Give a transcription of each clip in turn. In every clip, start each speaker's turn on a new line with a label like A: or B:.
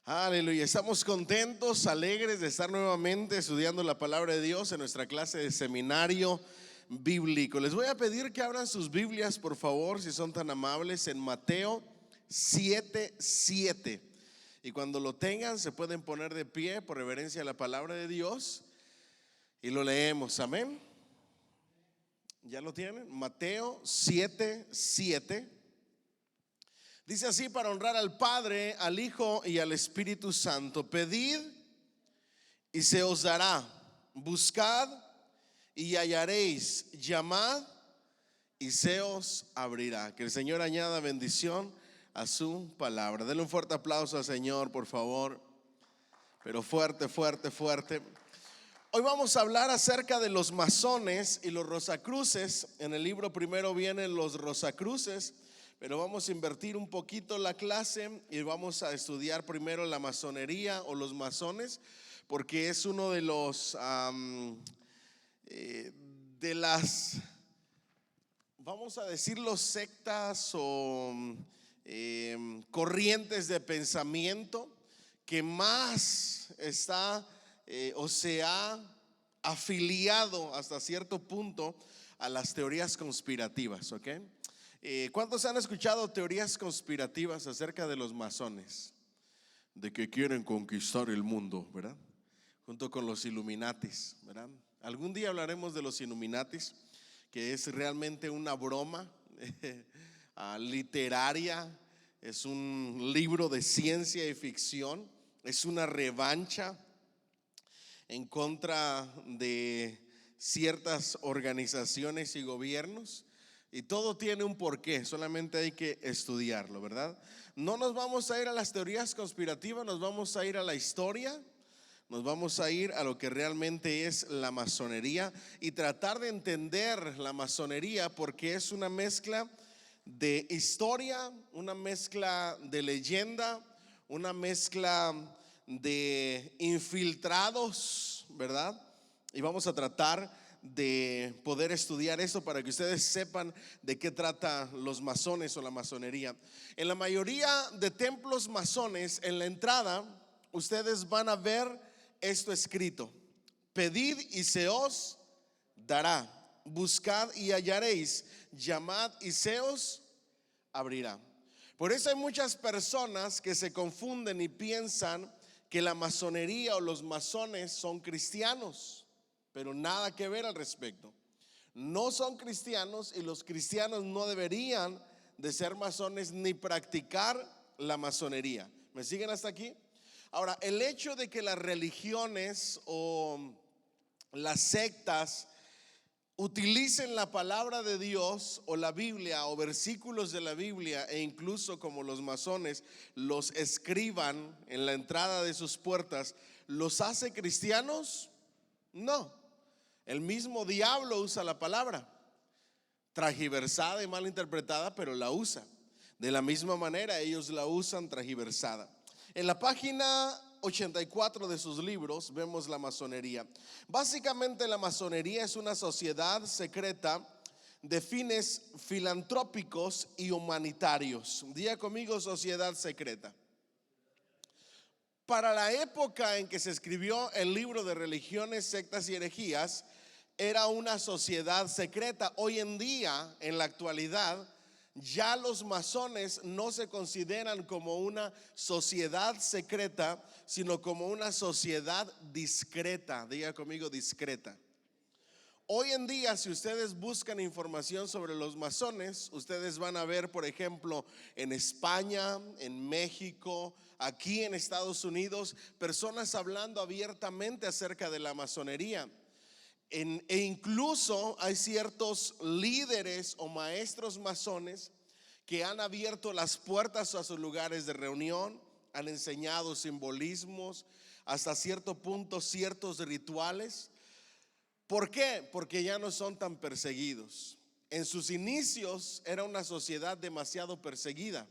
A: Aleluya, estamos contentos, alegres de estar nuevamente estudiando la palabra de Dios en nuestra clase de seminario bíblico. Les voy a pedir que abran sus Biblias, por favor, si son tan amables, en Mateo 7:7. Y cuando lo tengan, se pueden poner de pie por reverencia a la palabra de Dios y lo leemos, amén. ¿Ya lo tienen? Mateo 7:7. Dice así: para honrar al Padre, al Hijo y al Espíritu Santo. Pedid y se os dará, buscad y hallaréis, llamad y se os abrirá. Que el Señor añada bendición a su palabra. Denle un fuerte aplauso al Señor, por favor. Pero fuerte, fuerte, fuerte. Hoy vamos a hablar acerca de los masones y los rosacruces. En el libro primero vienen los rosacruces, pero vamos a invertir un poquito la clase y vamos a estudiar primero la masonería o los masones, porque es uno de los de las, vamos a decirlo, sectas o corrientes de pensamiento que más está o se ha afiliado hasta cierto punto a las teorías conspirativas, ¿ok? ¿Cuántos han escuchado teorías conspirativas acerca de los masones? De que quieren conquistar el mundo, ¿verdad? Junto con los Illuminatis, ¿verdad? Algún día hablaremos de los Illuminatis, que es realmente una broma literaria, es un libro de ciencia y ficción, es una revancha en contra de ciertas organizaciones y gobiernos. Y todo tiene un porqué, solamente hay que estudiarlo, ¿verdad? No nos vamos a ir a las teorías conspirativas, nos vamos a ir a la historia, nos vamos a ir a lo que realmente es la masonería y tratar de entender la masonería, porque es una mezcla de historia, una mezcla de leyenda, una mezcla de infiltrados, ¿verdad? Y vamos a tratar de poder estudiar eso para que ustedes sepan de qué trata los masones o la masonería. En la mayoría de templos masones, en la entrada, ustedes van a ver esto escrito: pedid y se os dará, buscad y hallaréis, llamad y se os abrirá. Por eso hay muchas personas que se confunden y piensan que la masonería o los masones son cristianos, pero nada que ver al respecto. No son cristianos y los cristianos no deberían de ser masones ni practicar la masonería. ¿Me siguen hasta aquí? Ahora, el hecho de que las religiones o las sectas utilicen la palabra de Dios o la Biblia o versículos de la Biblia, e incluso como los masones los escriban en la entrada de sus puertas, ¿los hace cristianos? No. El mismo diablo usa la palabra, transgiversada y mal interpretada, pero la usa. De la misma manera ellos la usan transgiversada. En la página 84 de sus libros vemos la masonería. Básicamente la masonería es una sociedad secreta de fines filantrópicos y humanitarios. Diga conmigo: sociedad secreta. Para la época en que se escribió el libro de Religiones, Sectas y Herejías, era una sociedad secreta. Hoy en día, en la actualidad, ya los masones no se consideran como una sociedad secreta, sino como una sociedad discreta. Diga conmigo: discreta. Hoy en día, si ustedes buscan información sobre los masones, ustedes van a ver, por ejemplo, en España, en México, aquí en Estados Unidos, personas hablando abiertamente acerca de la masonería. E incluso hay ciertos líderes o maestros masones que han abierto las puertas a sus lugares de reunión, han enseñado simbolismos, hasta cierto punto ciertos rituales. ¿Por qué? Porque ya no son tan perseguidos. En sus inicios era una sociedad demasiado perseguida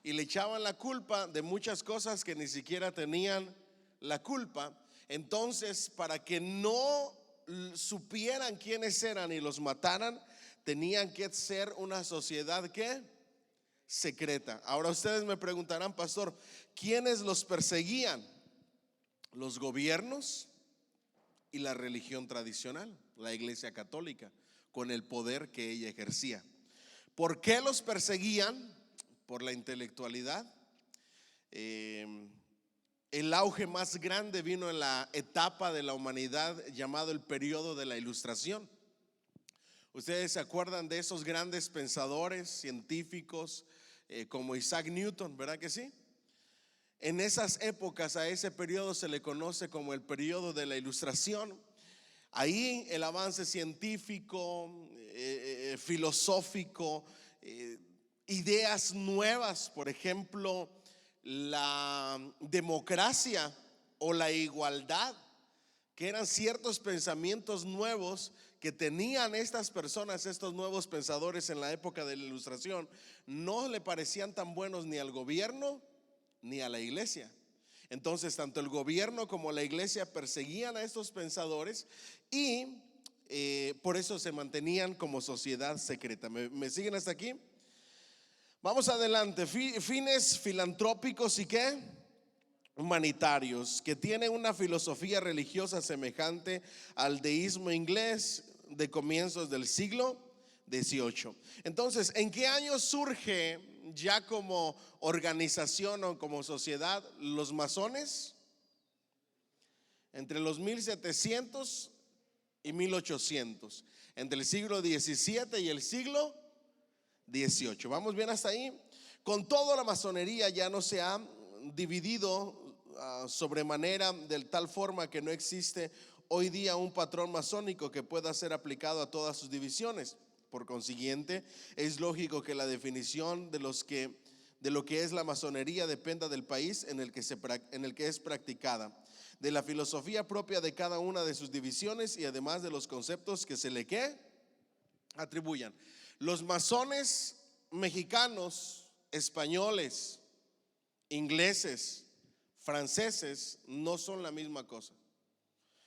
A: y le echaban la culpa de muchas cosas que ni siquiera tenían la culpa. Entonces, para que no supieran quiénes eran y los mataran, tenían que ser una sociedad que secreta. Ahora ustedes me preguntarán, pastor, ¿quiénes los perseguían? Los gobiernos y la religión tradicional, la Iglesia Católica, con el poder que ella ejercía. ¿Por qué los perseguían? Por la intelectualidad. El auge más grande vino en la etapa de la humanidad llamado el periodo de la Ilustración. Ustedes se acuerdan de esos grandes pensadores científicos como Isaac Newton, ¿verdad que sí? En esas épocas, a ese periodo se le conoce como el periodo de la Ilustración. Ahí el avance científico, filosófico, ideas nuevas, por ejemplo, la democracia o la igualdad, que eran ciertos pensamientos nuevos que tenían estas personas, estos nuevos pensadores en la época de la Ilustración, no le parecían tan buenos ni al gobierno ni a la iglesia. Entonces tanto el gobierno como la iglesia perseguían a estos pensadores y por eso se mantenían como sociedad secreta. ¿Me siguen hasta aquí? Vamos adelante. Fines filantrópicos y ¿qué? Humanitarios, que tienen una filosofía religiosa semejante al deísmo inglés de comienzos del siglo XVIII. Entonces, ¿en qué año surge ya como organización o como sociedad los masones? Entre los 1700 y 1800, entre el siglo XVII y el siglo XVIII. ¿Vamos bien hasta ahí? Con todo, la masonería ya no se ha dividido sobremanera, de tal forma que no existe hoy día un patrón masónico que pueda ser aplicado a todas sus divisiones. Por consiguiente, es lógico que la definición de lo que es la masonería dependa del país en el que es practicada, de la filosofía propia de cada una de sus divisiones y además de los conceptos que se le atribuyan. Los masones mexicanos, españoles, ingleses, franceses no son la misma cosa.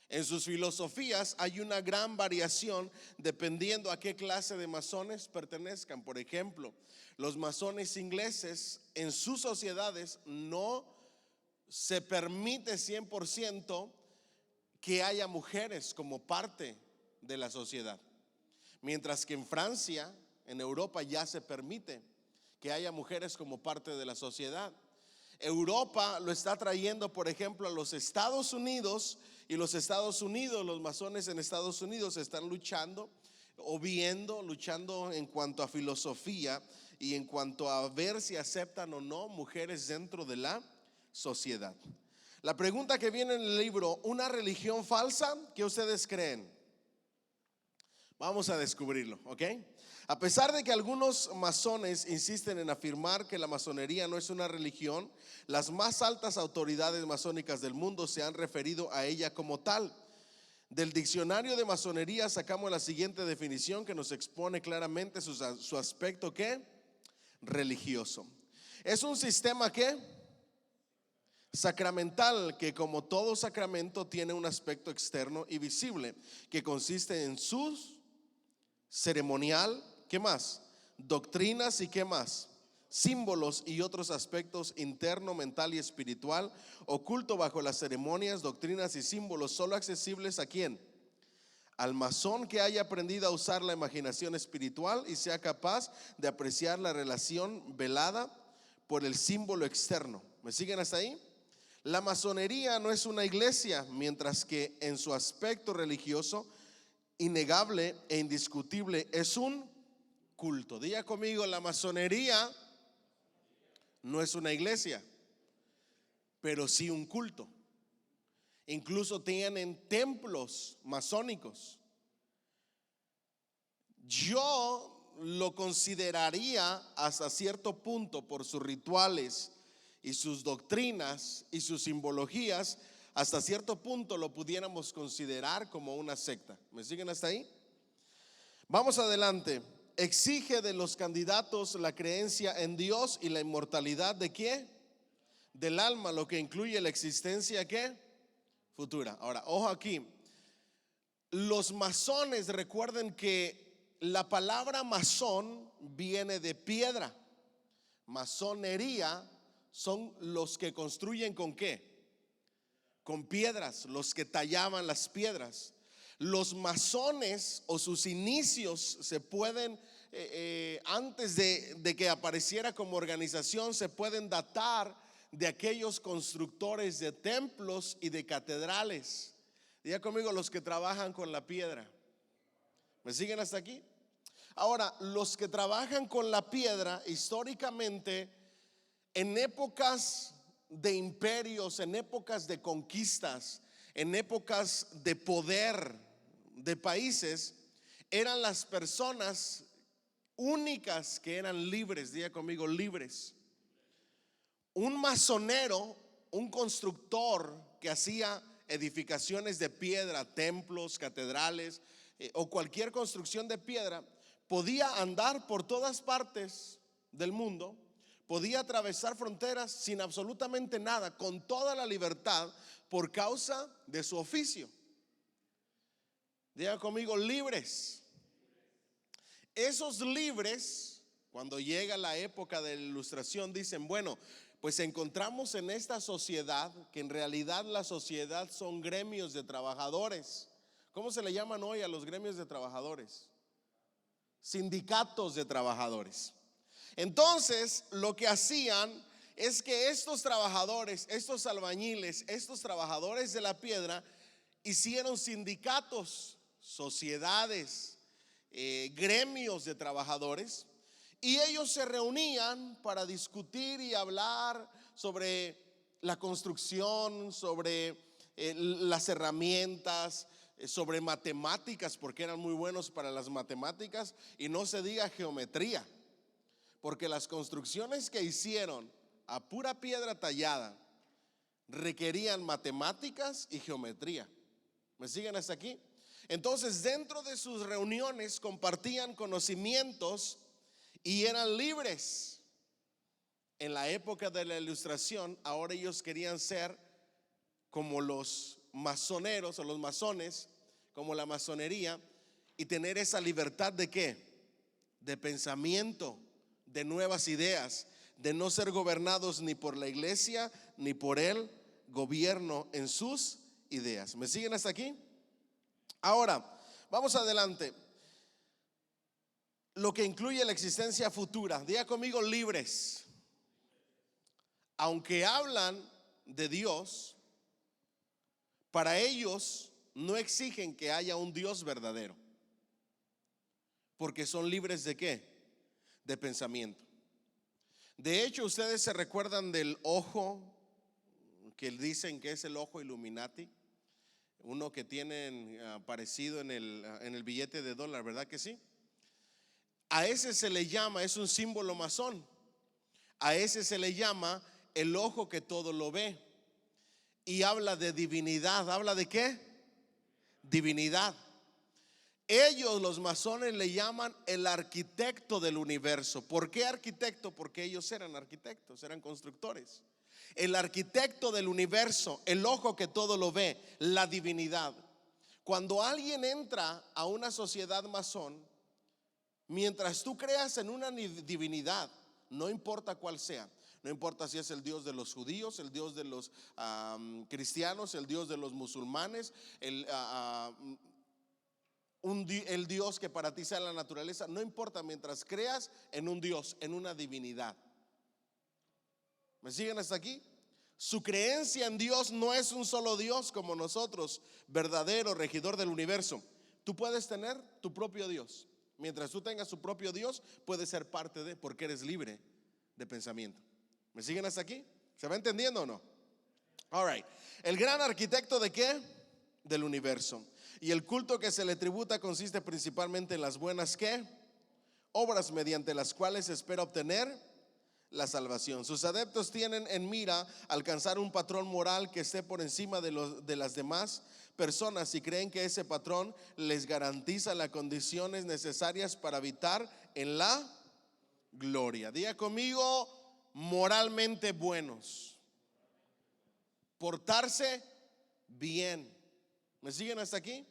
A: En sus filosofías hay una gran variación dependiendo a qué clase de masones pertenezcan. Por ejemplo, los masones ingleses en sus sociedades no se permite 100% que haya mujeres como parte de la sociedad, mientras que en Francia, en Europa, ya se permite que haya mujeres como parte de la sociedad. Europa lo está trayendo, por ejemplo, a los Estados Unidos, y los masones en Estados Unidos están luchando en cuanto a filosofía y en cuanto a ver si aceptan o no mujeres dentro de la sociedad. La pregunta que viene en el libro, ¿una religión falsa? ¿Qué ustedes creen? Vamos a descubrirlo, ¿ok? A pesar de que algunos masones insisten en afirmar que la masonería no es una religión, las más altas autoridades masónicas del mundo se han referido a ella como tal. Del diccionario de masonería sacamos la siguiente definición que nos expone claramente su aspecto ¿qué? Religioso. Es un sistema ¿qué? Sacramental, que como todo sacramento tiene un aspecto externo y visible, que consiste en su ceremonial, ¿qué más? Doctrinas y ¿qué más? Símbolos y otros aspectos interno, mental y espiritual, oculto bajo las ceremonias, doctrinas y símbolos, solo accesibles ¿a quién? Al masón que haya aprendido a usar la imaginación espiritual y sea capaz de apreciar la relación velada por el símbolo externo. ¿Me siguen hasta ahí? La masonería no es una iglesia, mientras que en su aspecto religioso innegable e indiscutible es un culto. Diga conmigo, la masonería no es una iglesia, pero sí un culto. Incluso tienen templos masónicos. Yo lo consideraría hasta cierto punto, por sus rituales y sus doctrinas y sus simbologías, hasta cierto punto lo pudiéramos considerar como una secta. ¿Me siguen hasta ahí? Vamos adelante. Exige de los candidatos la creencia en Dios y la inmortalidad ¿de qué? Del alma, lo que incluye la existencia ¿qué? Futura. Ahora, ojo aquí. Los masones, recuerden que la palabra masón viene de piedra. Masonería son los que construyen ¿con qué? Con piedras, los que tallaban las piedras. Los masones o sus inicios se pueden, antes de que apareciera como organización, se pueden datar de aquellos constructores de templos y de catedrales. Diga conmigo, los que trabajan con la piedra. ¿Me siguen hasta aquí? Ahora, los que trabajan con la piedra, históricamente, en épocas de imperios, en épocas de conquistas, en épocas de poder de países, eran las personas únicas que eran libres. Diga conmigo, libres. Un masonero, un constructor que hacía edificaciones de piedra, templos, catedrales, o cualquier construcción de piedra, podía andar por todas partes del mundo, podía atravesar fronteras sin absolutamente nada, con toda la libertad, por causa de su oficio. Diga conmigo, libres. Esos libres, cuando llega la época de la Ilustración, dicen, bueno, pues encontramos en esta sociedad que en realidad la sociedad son gremios de trabajadores. ¿Cómo se le llaman hoy a los gremios de trabajadores? Sindicatos de trabajadores. Entonces, lo que hacían es que estos trabajadores, estos albañiles, estos trabajadores de la piedra, hicieron sindicatos, sociedades, gremios de trabajadores, y ellos se reunían para discutir y hablar sobre la construcción, sobre las herramientas, sobre matemáticas, porque eran muy buenos para las matemáticas, y no se diga geometría, porque las construcciones que hicieron a pura piedra tallada requerían matemáticas y geometría. ¿Me siguen hasta aquí? Entonces, dentro de sus reuniones compartían conocimientos y eran libres. En la época de la Ilustración, ahora ellos querían ser como los masoneros o los masones, como la masonería, y tener esa libertad de ¿qué? De pensamiento, de nuevas ideas, de no ser gobernados ni por la iglesia ni por el gobierno en sus ideas. ¿Me siguen hasta aquí? Ahora, vamos adelante. Lo que incluye la existencia futura. Diga conmigo, libres. Aunque hablan de Dios, para ellos no exigen que haya un Dios verdadero, porque son libres ¿de qué? De pensamiento. De hecho, ustedes se recuerdan del ojo que dicen que es el ojo Illuminati, uno que tienen aparecido en el billete de dólar, ¿verdad que sí? A ese se le llama, es un símbolo masón, a ese se le llama el ojo que todo lo ve, y habla de divinidad. ¿Habla de qué? Divinidad. Ellos, los masones, le llaman el arquitecto del universo. ¿Por qué arquitecto? Porque ellos eran arquitectos, eran constructores. El arquitecto del universo, el ojo que todo lo ve, la divinidad. Cuando alguien entra a una sociedad masón, mientras tú creas en una divinidad, no importa cuál sea, no importa si es el Dios de los judíos, el Dios de los cristianos, el Dios de los musulmanes, el Dios que para ti sea la naturaleza, no importa, mientras creas en un Dios, en una divinidad. ¿Me siguen hasta aquí? Su creencia en Dios no es un solo Dios como nosotros, verdadero, regidor del universo. Tú puedes tener tu propio Dios. Mientras tú tengas tu propio Dios, puedes ser parte de, porque eres libre de pensamiento. ¿Me siguen hasta aquí? ¿Se va entendiendo o no? All right. El gran arquitecto ¿de qué? Del universo. Y el culto que se le tributa consiste principalmente en las buenas ¿qué? Obras mediante las cuales se espera obtener la salvación. Sus adeptos tienen en mira alcanzar un patrón moral que esté por encima de las demás personas, y creen que ese patrón les garantiza las condiciones necesarias para habitar en la gloria. Diga conmigo, moralmente buenos, portarse bien. ¿Me siguen hasta aquí?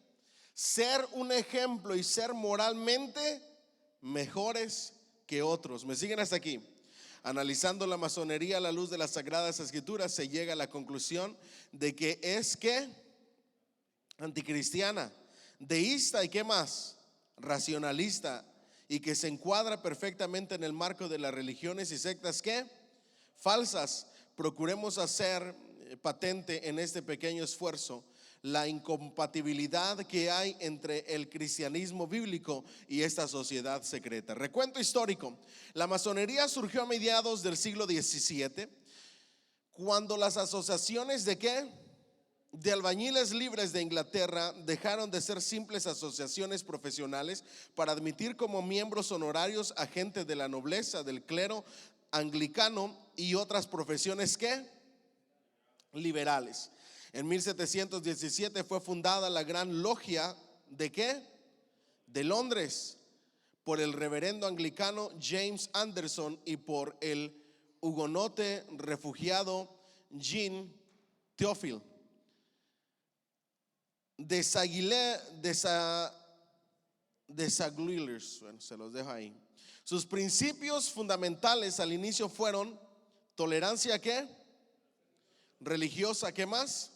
A: Ser un ejemplo y ser moralmente mejores que otros. ¿Me siguen hasta aquí? Analizando la masonería a la luz de las Sagradas Escrituras, se llega a la conclusión de que es que anticristiana, deísta y qué más, racionalista, y que se encuadra perfectamente en el marco de las religiones y sectas que falsas. Procuremos hacer patente en este pequeño esfuerzo la incompatibilidad que hay entre el cristianismo bíblico y esta sociedad secreta. Recuento histórico: la masonería surgió a mediados del siglo XVII, cuando las asociaciones de ¿qué? De albañiles libres de Inglaterra dejaron de ser simples asociaciones profesionales para admitir como miembros honorarios a gente de la nobleza, del clero anglicano y otras profesiones ¿qué? Liberales. En 1717 fue fundada la Gran Logia de ¿qué? De Londres, por el reverendo anglicano James Anderson y por el hugonote refugiado Jean Theophile. Desaguiliers, bueno, se los dejo ahí. Sus principios fundamentales al inicio fueron tolerancia ¿qué? Religiosa, ¿qué más?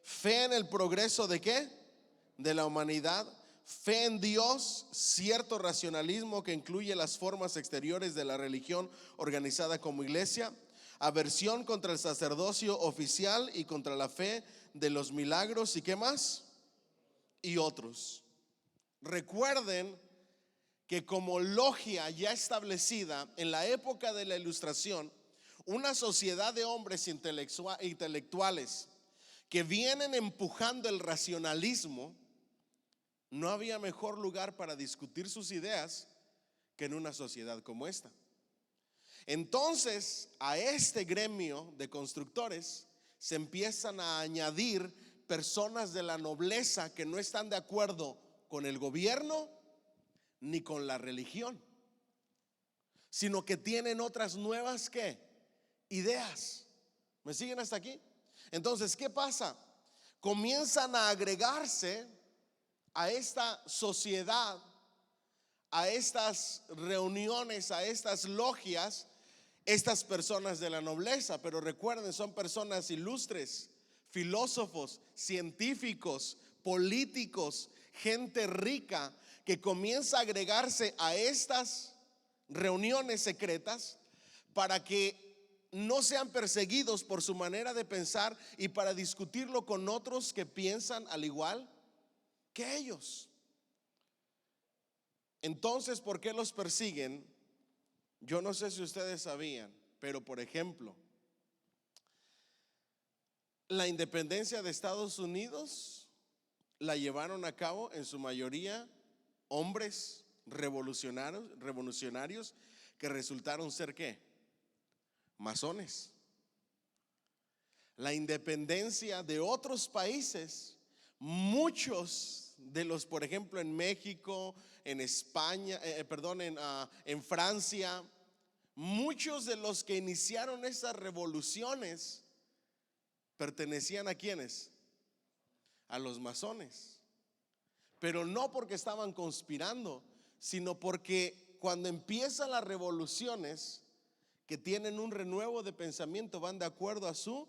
A: Fe en el progreso de ¿qué? De la humanidad, fe en Dios, cierto racionalismo que incluye las formas exteriores de la religión organizada como iglesia, aversión contra el sacerdocio oficial y contra la fe de los milagros y ¿qué más? Y otros. Recuerden que como logia ya establecida en la época de la Ilustración, una sociedad de hombres intelectuales que vienen empujando el racionalismo, no había mejor lugar para discutir sus ideas que en una sociedad como esta. Entonces, a este gremio de constructores se empiezan a añadir personas de la nobleza que no están de acuerdo con el gobierno ni con la religión, sino que tienen otras nuevas ¿qué? Ideas. ¿Me siguen hasta aquí? Entonces, ¿qué pasa? Comienzan a agregarse a esta sociedad, a estas reuniones, a estas logias, estas personas de la nobleza. Pero recuerden, son personas ilustres, filósofos, científicos, políticos, gente rica que comienza a agregarse a estas reuniones secretas para que no sean perseguidos por su manera de pensar y para discutirlo con otros que piensan al igual que ellos. Entonces, ¿por qué los persiguen? Yo no sé si ustedes sabían, pero por ejemplo, la independencia de Estados Unidos la llevaron a cabo en su mayoría hombres revolucionarios que resultaron ser ¿qué? Masones. La independencia de otros países, muchos de los, por ejemplo, en México, en España, en Francia, muchos de los que iniciaron esas revoluciones pertenecían ¿a quiénes? A los masones. Pero no porque estaban conspirando, sino porque cuando empiezan las revoluciones que tienen un renuevo de pensamiento, van de acuerdo a su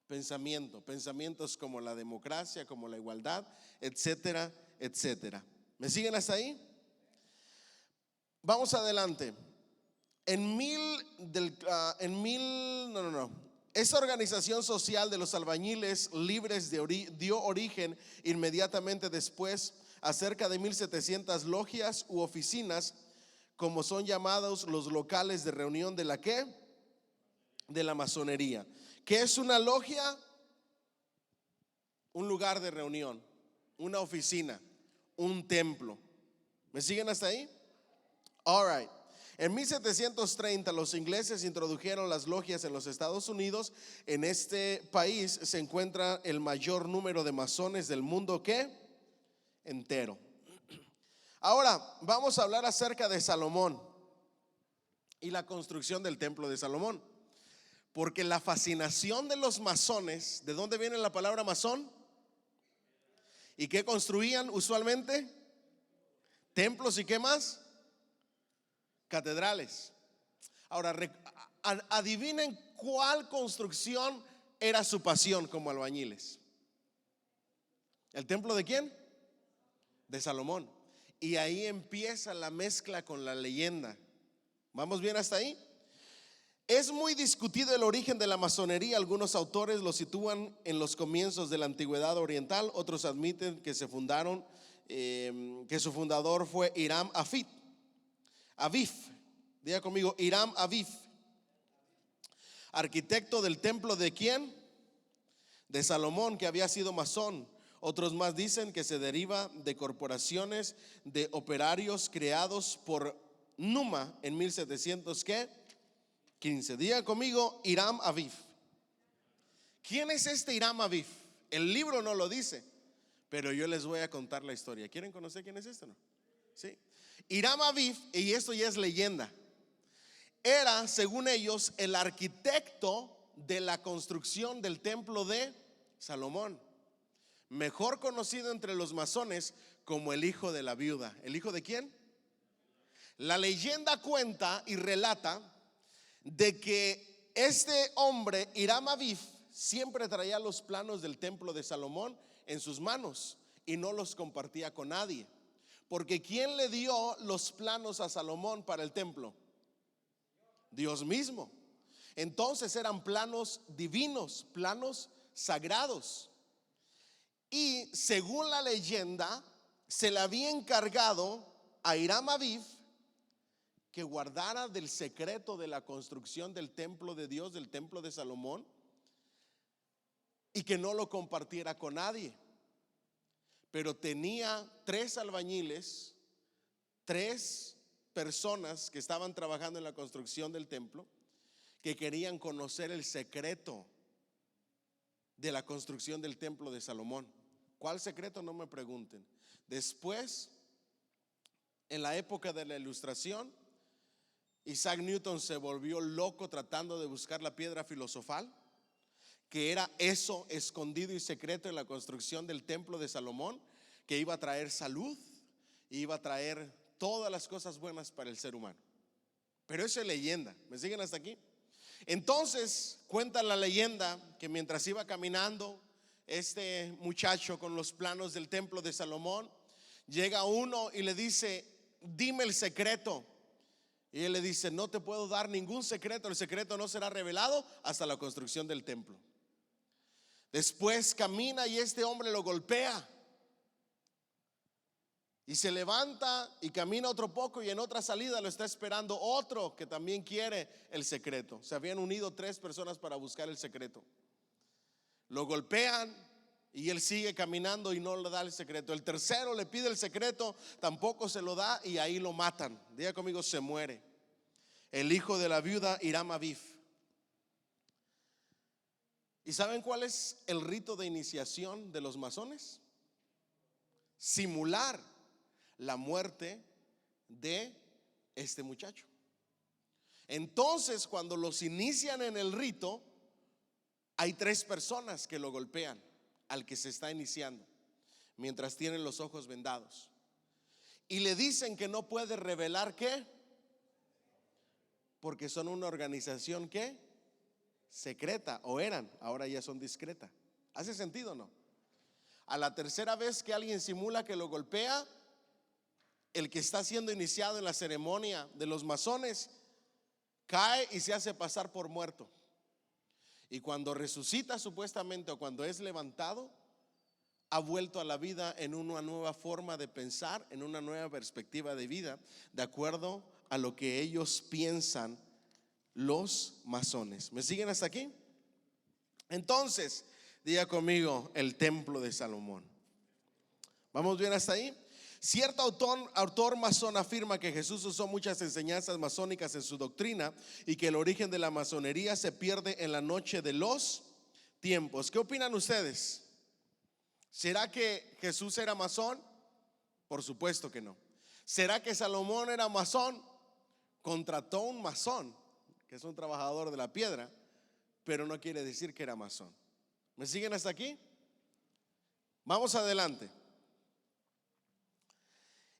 A: pensamiento, pensamientos como la democracia, como la igualdad, etcétera, etcétera. ¿Me siguen hasta ahí? Vamos adelante. Esta organización social de los albañiles libres dio origen inmediatamente después a cerca de 1700 logias u oficinas, como son llamados los locales de reunión de la ¿qué? De la masonería. ¿Qué es una logia? Un lugar de reunión, una oficina, un templo. ¿Me siguen hasta ahí? All right. En 1730 los ingleses introdujeron las logias en los Estados Unidos. En este país se encuentra el mayor número de masones del mundo ¿qué? Entero. Ahora vamos a hablar acerca de Salomón y la construcción del templo de Salomón. Porque la fascinación de los masones, ¿de dónde viene la palabra masón? ¿Y qué construían usualmente? Templos y qué más? Catedrales. Ahora, adivinen cuál construcción era su pasión como albañiles. ¿El templo de quién? De Salomón. Y ahí empieza la mezcla con la leyenda. ¿Vamos bien hasta ahí? Es muy discutido el origen de la masonería. Algunos autores lo sitúan en los comienzos de la antigüedad oriental. Otros admiten que que su fundador fue Hiram Aviv. Diga conmigo, Hiram Aviv, arquitecto del templo de quién? De Salomón, que había sido masón. Otros más dicen que se deriva de corporaciones de operarios creados por Numa en 1715. Diga conmigo, Hiram Aviv. ¿Quién es este Hiram Aviv? El libro no lo dice, pero yo les voy a contar la historia. ¿Quieren conocer quién es este, no? Sí. Hiram Aviv, y esto ya es leyenda, era, según ellos, el arquitecto de la construcción del templo de Salomón, mejor conocido entre los masones como el hijo de la viuda. ¿El hijo de quién? La leyenda cuenta y relata de que este hombre, Hiram Aviv, siempre traía los planos del templo de Salomón en sus manos y no los compartía con nadie. Porque ¿quién le dio los planos a Salomón para el templo? Dios mismo. Entonces eran planos divinos, planos sagrados. Y según la leyenda, se le había encargado a Hiram Aviv que guardara del secreto de la construcción del templo de Dios, del templo de Salomón, y que no lo compartiera con nadie. Pero tenía 3 albañiles, 3 personas que estaban trabajando en la construcción del templo, que querían conocer el secreto de la construcción del templo de Salomón. ¿Cuál secreto? No me pregunten. Después, en la época de la Ilustración, Isaac Newton se volvió loco tratando de buscar la piedra filosofal, que era eso escondido y secreto en la construcción del templo de Salomón, que iba a traer salud, iba a traer todas las cosas buenas para el ser humano. Pero eso es leyenda. ¿Me siguen hasta aquí? Entonces cuenta la leyenda que mientras iba caminando este muchacho con los planos del templo de Salomón, llega uno y le dice: dime el secreto. Y él le dice: no te puedo dar ningún secreto, el secreto no será revelado hasta la construcción del templo. Después camina y este hombre lo golpea y se levanta y camina otro poco, y en otra salida lo está esperando otro que también quiere el secreto. Se habían unido 3 personas para buscar el secreto. Lo golpean y él sigue caminando y no le da el secreto. El tercero le pide el secreto, tampoco se lo da, y ahí lo matan. Diga conmigo, se muere. El hijo de la viuda, Hiram Aviv. ¿Y saben cuál es el rito de iniciación de los masones? Simular la muerte de este muchacho. Entonces, cuando los inician en el rito, hay 3 personas que lo golpean al que se está iniciando, mientras tienen los ojos vendados, y le dicen que no puede revelar ¿qué? Porque son una organización ¿qué? Secreta, o eran, ahora ya son discreta. ¿Hace sentido o no? A la tercera vez que alguien simula que lo golpea, el que está siendo iniciado en la ceremonia de los masones cae y se hace pasar por muerto. Y cuando resucita supuestamente, o cuando es levantado, ha vuelto a la vida en una nueva forma de pensar, en una nueva perspectiva de vida, de acuerdo a lo que ellos piensan, los masones. ¿Me siguen hasta aquí? Entonces, diga conmigo, el templo de Salomón. ¿Vamos bien hasta ahí? Cierto autor masón afirma que Jesús usó muchas enseñanzas masónicas en su doctrina y que el origen de la masonería se pierde en la noche de los tiempos. ¿Qué opinan ustedes? ¿Será que Jesús era masón? Por supuesto que no. ¿Será que Salomón era masón? Contrató un masón, que es un trabajador de la piedra, pero no quiere decir que era masón. ¿Me siguen hasta aquí? Vamos adelante.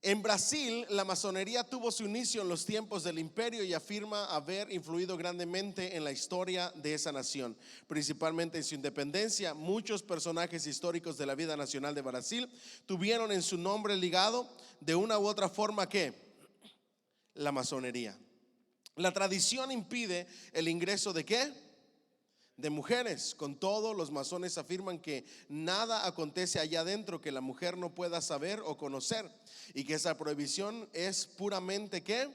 A: En Brasil, la masonería tuvo su inicio en los tiempos del imperio y afirma haber influido grandemente en la historia de esa nación, principalmente en su independencia. Muchos personajes históricos de la vida nacional de Brasil tuvieron en su nombre ligado de una u otra forma que la masonería. La tradición impide el ingreso de ¿qué? De mujeres. Con todo, los masones afirman que nada acontece allá adentro que la mujer no pueda saber o conocer, y que esa prohibición es puramente ¿qué?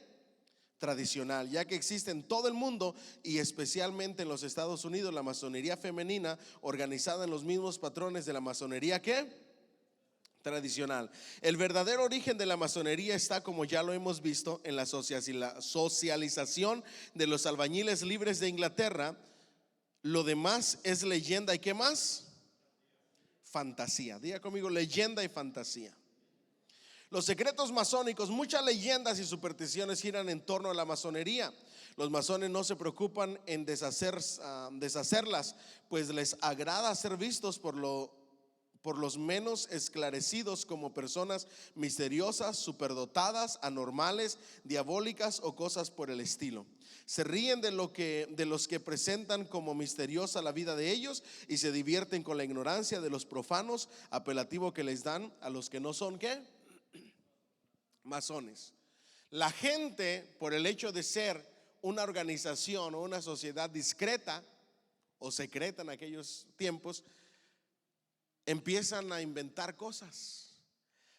A: Tradicional, ya que existe en todo el mundo y especialmente en los Estados Unidos la masonería femenina, organizada en los mismos patrones de la masonería ¿qué? Tradicional. El verdadero origen de la masonería está, como ya lo hemos visto, en la socialización de los albañiles libres de Inglaterra. Lo demás es leyenda. ¿Y qué más? Fantasía. Diga conmigo: leyenda y fantasía. Los secretos masónicos, muchas leyendas y supersticiones giran en torno a la masonería. Los masones no se preocupan en deshacerlas, pues les agrada ser vistos por los menos esclarecidos como personas misteriosas, superdotadas, anormales, diabólicas o cosas por el estilo. Se ríen de los que presentan como misteriosa la vida de ellos y se divierten con la ignorancia de los profanos, apelativo que les dan a los que no son ¿qué? Masones. La gente, por el hecho de ser una organización o una sociedad discreta o secreta en aquellos tiempos, empiezan a inventar cosas,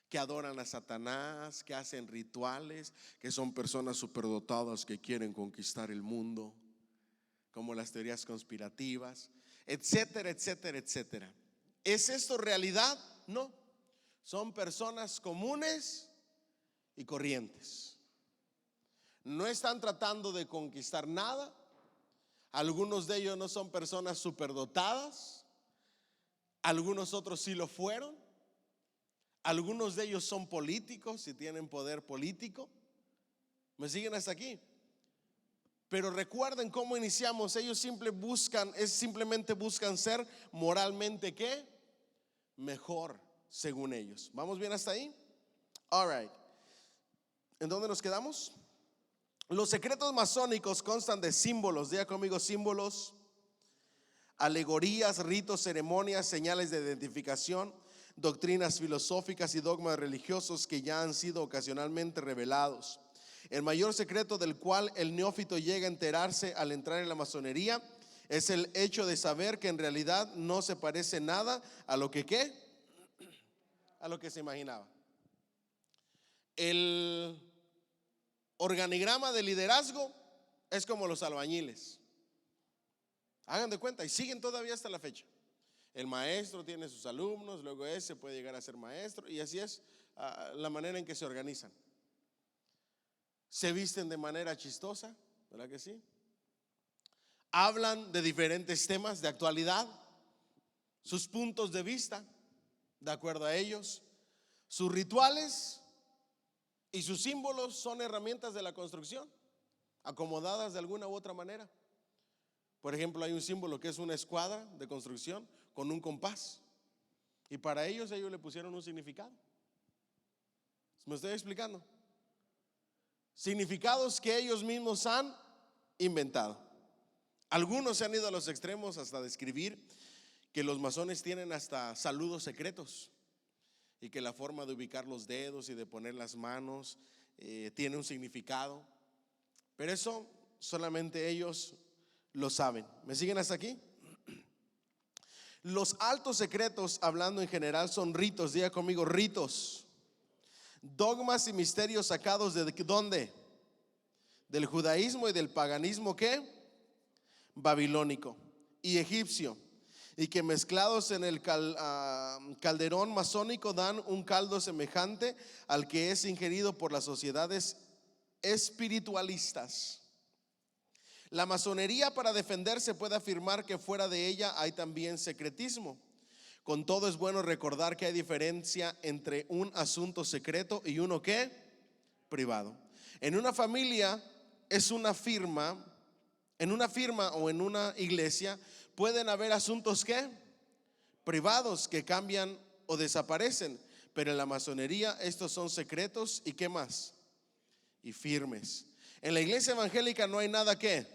A: que adoran a Satanás, que hacen rituales, que son personas superdotadas que quieren conquistar el mundo, como las teorías conspirativas, etcétera, etcétera, etcétera. ¿Es esto realidad? No. Son personas comunes y corrientes. No están tratando de conquistar nada. Algunos de ellos no son personas superdotadas. Algunos otros sí lo fueron. Algunos de ellos son políticos y tienen poder político. ¿Me siguen hasta aquí? Pero recuerden cómo iniciamos. Ellos simplemente buscan ser moralmente ¿qué? Mejor, según ellos. ¿Vamos bien hasta ahí? All right. ¿En dónde nos quedamos? Los secretos masónicos constan de símbolos. Diga conmigo: símbolos, alegorías, ritos, ceremonias, señales de identificación, doctrinas filosóficas y dogmas religiosos que ya han sido ocasionalmente revelados. El mayor secreto del cual el neófito llega a enterarse al entrar en la masonería es el hecho de saber que en realidad no se parece nada a lo que ¿qué? A lo que se imaginaba. El organigrama de liderazgo es como los albañiles. Hagan de cuenta, y siguen todavía hasta la fecha. El maestro tiene sus alumnos, luego ese puede llegar a ser maestro, y así es la manera en que se organizan. Se visten de manera chistosa, ¿verdad que sí? Hablan de diferentes temas de actualidad, sus puntos de vista, de acuerdo a ellos. Sus rituales y sus símbolos son herramientas de la construcción, acomodadas de alguna u otra manera. Por ejemplo, hay un símbolo que es una escuadra de construcción con un compás, y para ellos le pusieron un significado. ¿Me estoy explicando? Significados que ellos mismos han inventado. Algunos se han ido a los extremos hasta describir que los masones tienen hasta saludos secretos, y que la forma de ubicar los dedos y de poner las manos tiene un significado. Pero eso solamente ellos lo saben. ¿Me siguen hasta aquí? Los altos secretos, hablando en general, son ritos. Diga conmigo: ritos, dogmas y misterios sacados de ¿dónde? Del judaísmo y del paganismo ¿qué? Babilónico y egipcio, y que mezclados en el calderón masónico dan un caldo semejante al que es ingerido por las sociedades espiritualistas. La masonería, para defenderse, puede afirmar que fuera de ella hay también secretismo. Con todo, es bueno recordar que hay diferencia entre un asunto secreto y uno ¿qué? Privado. En una familia en una firma o en una iglesia pueden haber asuntos ¿qué? Privados, que cambian o desaparecen, pero en la masonería estos son secretos y ¿qué más? Y firmes. En la iglesia evangélica no hay nada que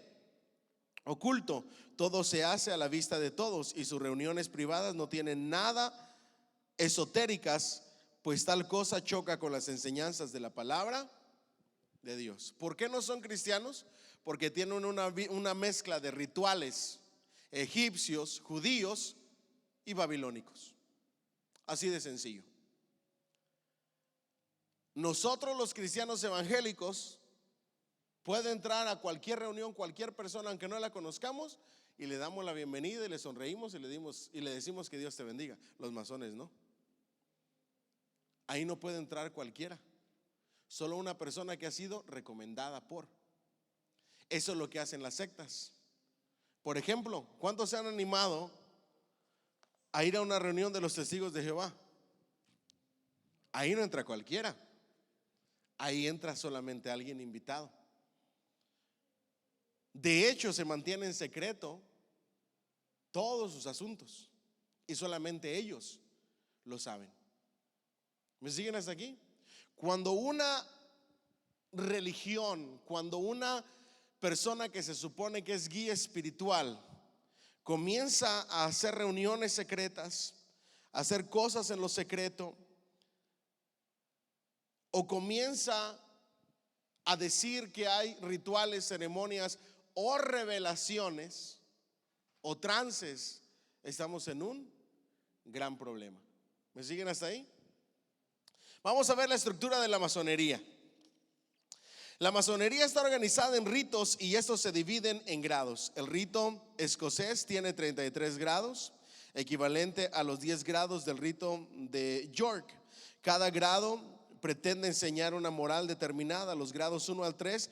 A: oculto, todo se hace a la vista de todos y sus reuniones privadas no tienen nada esotéricas, pues tal cosa choca con las enseñanzas de la palabra de Dios. ¿Por qué no son cristianos? Porque tienen una mezcla de rituales egipcios, judíos y babilónicos. Así de sencillo. Nosotros los cristianos evangélicos puede entrar a cualquier reunión, cualquier persona, aunque no la conozcamos, y le damos la bienvenida y le sonreímos y le decimos que Dios te bendiga. Los masones no. Ahí no puede entrar cualquiera, solo una persona que ha sido recomendada por. Eso es lo que hacen las sectas. Por ejemplo, ¿cuántos se han animado a ir a una reunión de los testigos de Jehová? Ahí no entra cualquiera, ahí entra solamente alguien invitado. De hecho, se mantiene en secreto todos sus asuntos y solamente ellos lo saben. ¿Me siguen hasta aquí? Cuando una religión, cuando una persona que se supone que es guía espiritual comienza a hacer reuniones secretas, a hacer cosas en lo secreto, o comienza a decir que hay rituales, ceremonias o revelaciones o trances, estamos en un gran problema. ¿Me siguen hasta ahí? Vamos a ver la estructura de la masonería. La masonería está organizada en ritos y estos se dividen en grados. El rito escocés tiene 33 grados, equivalente a los 10 grados del rito de York. Cada grado pretende enseñar una moral determinada. Los grados 1 al 3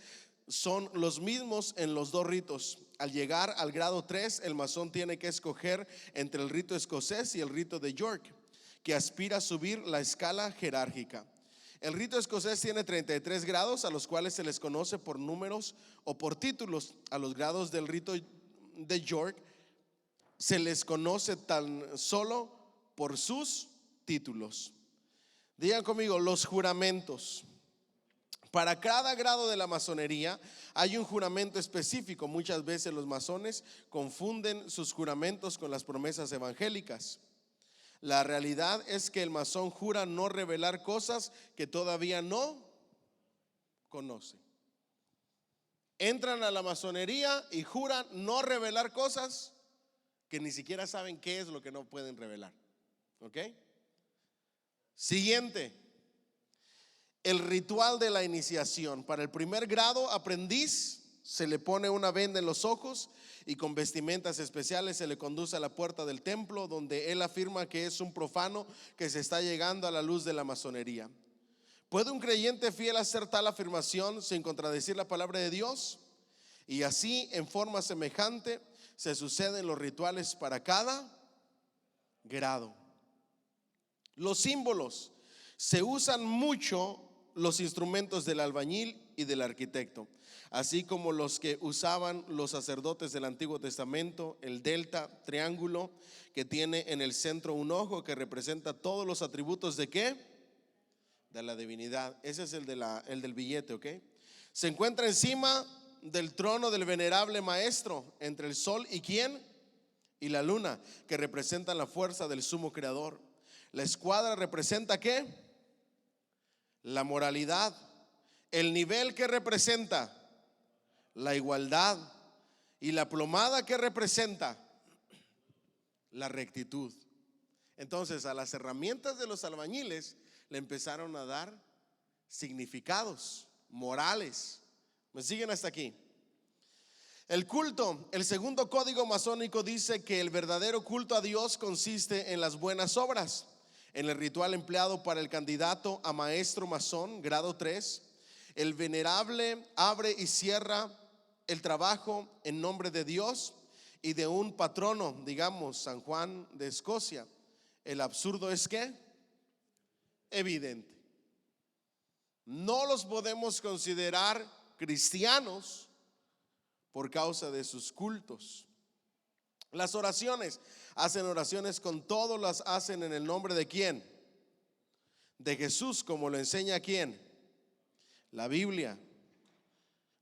A: son los mismos en los dos ritos. Al llegar al grado 3, el masón tiene que escoger entre el rito escocés y el rito de York, que aspira a subir la escala jerárquica. El rito escocés tiene 33 grados, a los cuales se les conoce por números o por títulos. A los grados del rito de York se les conoce tan solo por sus títulos. Digan conmigo, los juramentos. Para cada grado de la masonería hay un juramento específico. Muchas veces los masones confunden sus juramentos con las promesas evangélicas. La realidad es que el masón jura no revelar cosas que todavía no conoce. Entran a la masonería y juran no revelar cosas que ni siquiera saben qué es lo que no pueden revelar. ¿Ok? Siguiente, el ritual de la iniciación. Para el primer grado, aprendiz, se le pone una venda en los ojos y con vestimentas especiales se le conduce a la puerta del templo, donde él afirma que es un profano que se está llegando a la luz de la masonería. ¿Puede un creyente fiel hacer tal afirmación sin contradecir la palabra de Dios? Y así, en forma semejante, se suceden los rituales para cada grado. Los símbolos. Se usan mucho los instrumentos del albañil y del arquitecto, así como los que usaban los sacerdotes del Antiguo Testamento. El delta, triángulo, que tiene en el centro un ojo que representa todos los atributos ¿de qué? De la divinidad. Ese es el del billete, ¿ok? Se encuentra encima del trono del venerable maestro, entre el sol y ¿quién? Y la luna, que representan la fuerza del sumo creador. La escuadra representa ¿qué? La moralidad. El nivel que representa la igualdad, y la plomada que representa la rectitud. Entonces, a las herramientas de los albañiles le empezaron a dar significados morales. ¿Me siguen hasta aquí? El culto. El segundo código masónico dice que el verdadero culto a Dios consiste en las buenas obras. En el ritual empleado para el candidato a maestro masón, grado 3, el venerable abre y cierra el trabajo en nombre de Dios y de un patrono, digamos San Juan de Escocia. El absurdo es que evidente. No los podemos considerar cristianos por causa de sus cultos. Las oraciones, hacen oraciones con todo, las hacen en el nombre de ¿quién? de Jesús, como lo enseña ¿quién? La Biblia.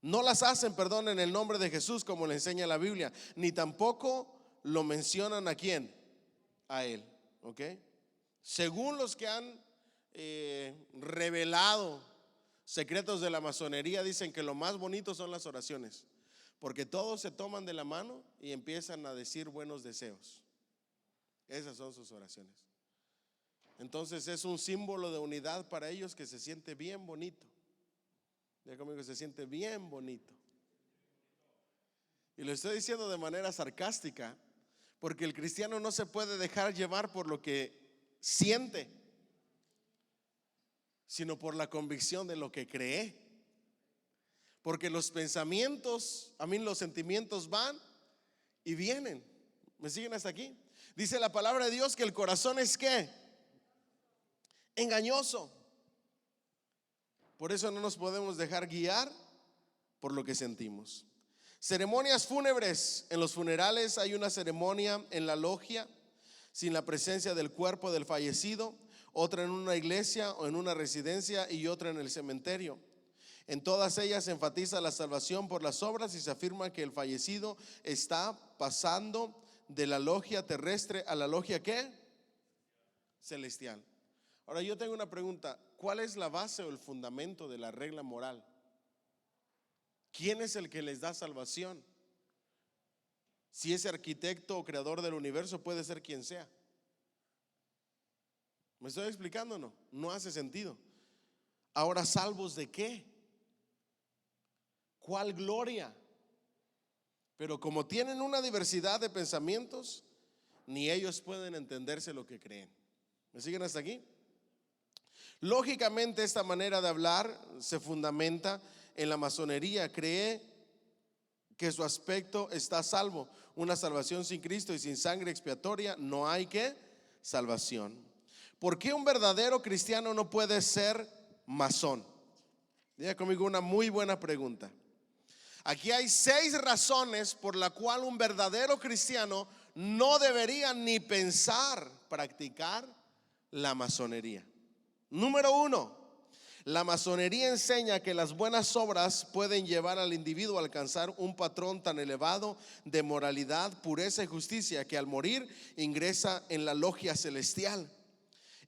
A: No las hacen, perdón, en el nombre de Jesús, como le enseña la Biblia, ni tampoco lo mencionan ¿a quién? A Él, ¿ok? Según los que han revelado secretos de la masonería, dicen que lo más bonito son las oraciones, porque todos se toman de la mano y empiezan a decir buenos deseos. Esas son sus oraciones. Entonces es un símbolo de unidad para ellos que se siente bien bonito. Diga conmigo, se siente bien bonito. Y lo estoy diciendo de manera sarcástica, porque el cristiano no se puede dejar llevar por lo que siente, sino por la convicción de lo que cree. Porque los pensamientos, los sentimientos van y vienen. ¿Me siguen hasta aquí? Dice la palabra de Dios que el corazón es ¿qué? Engañoso. Por eso no nos podemos dejar guiar por lo que sentimos. Ceremonias fúnebres. En los funerales hay una ceremonia en la logia sin la presencia del cuerpo del fallecido, otra en una iglesia o en una residencia y otra en el cementerio. En todas ellas se enfatiza la salvación por las obras y se afirma que el fallecido está pasando de la logia terrestre a la logia ¿qué? Celestial. Ahora yo tengo una pregunta: ¿cuál es la base o el fundamento de la regla moral? ¿Quién es el que les da salvación? Si ese arquitecto o creador del universo puede ser quien sea. ¿Me estoy explicando o no? No hace sentido. Ahora, ¿salvos de qué? ¿Cuál gloria? Pero como tienen una diversidad de pensamientos, ni ellos pueden entenderse lo que creen. ¿Me siguen hasta aquí? Lógicamente, esta manera de hablar se fundamenta en la masonería. Cree que su aspecto está a salvo. Una salvación sin Cristo y sin sangre expiatoria no hay ¿qué? Salvación. ¿Por qué un verdadero cristiano no puede ser masón? Diga conmigo una muy buena pregunta. Aquí hay 6 razones por la cual un verdadero cristiano no debería ni pensar practicar la masonería. Número 1, la masonería enseña que las buenas obras pueden llevar al individuo a alcanzar un patrón tan elevado de moralidad, pureza y justicia que al morir ingresa en la logia celestial.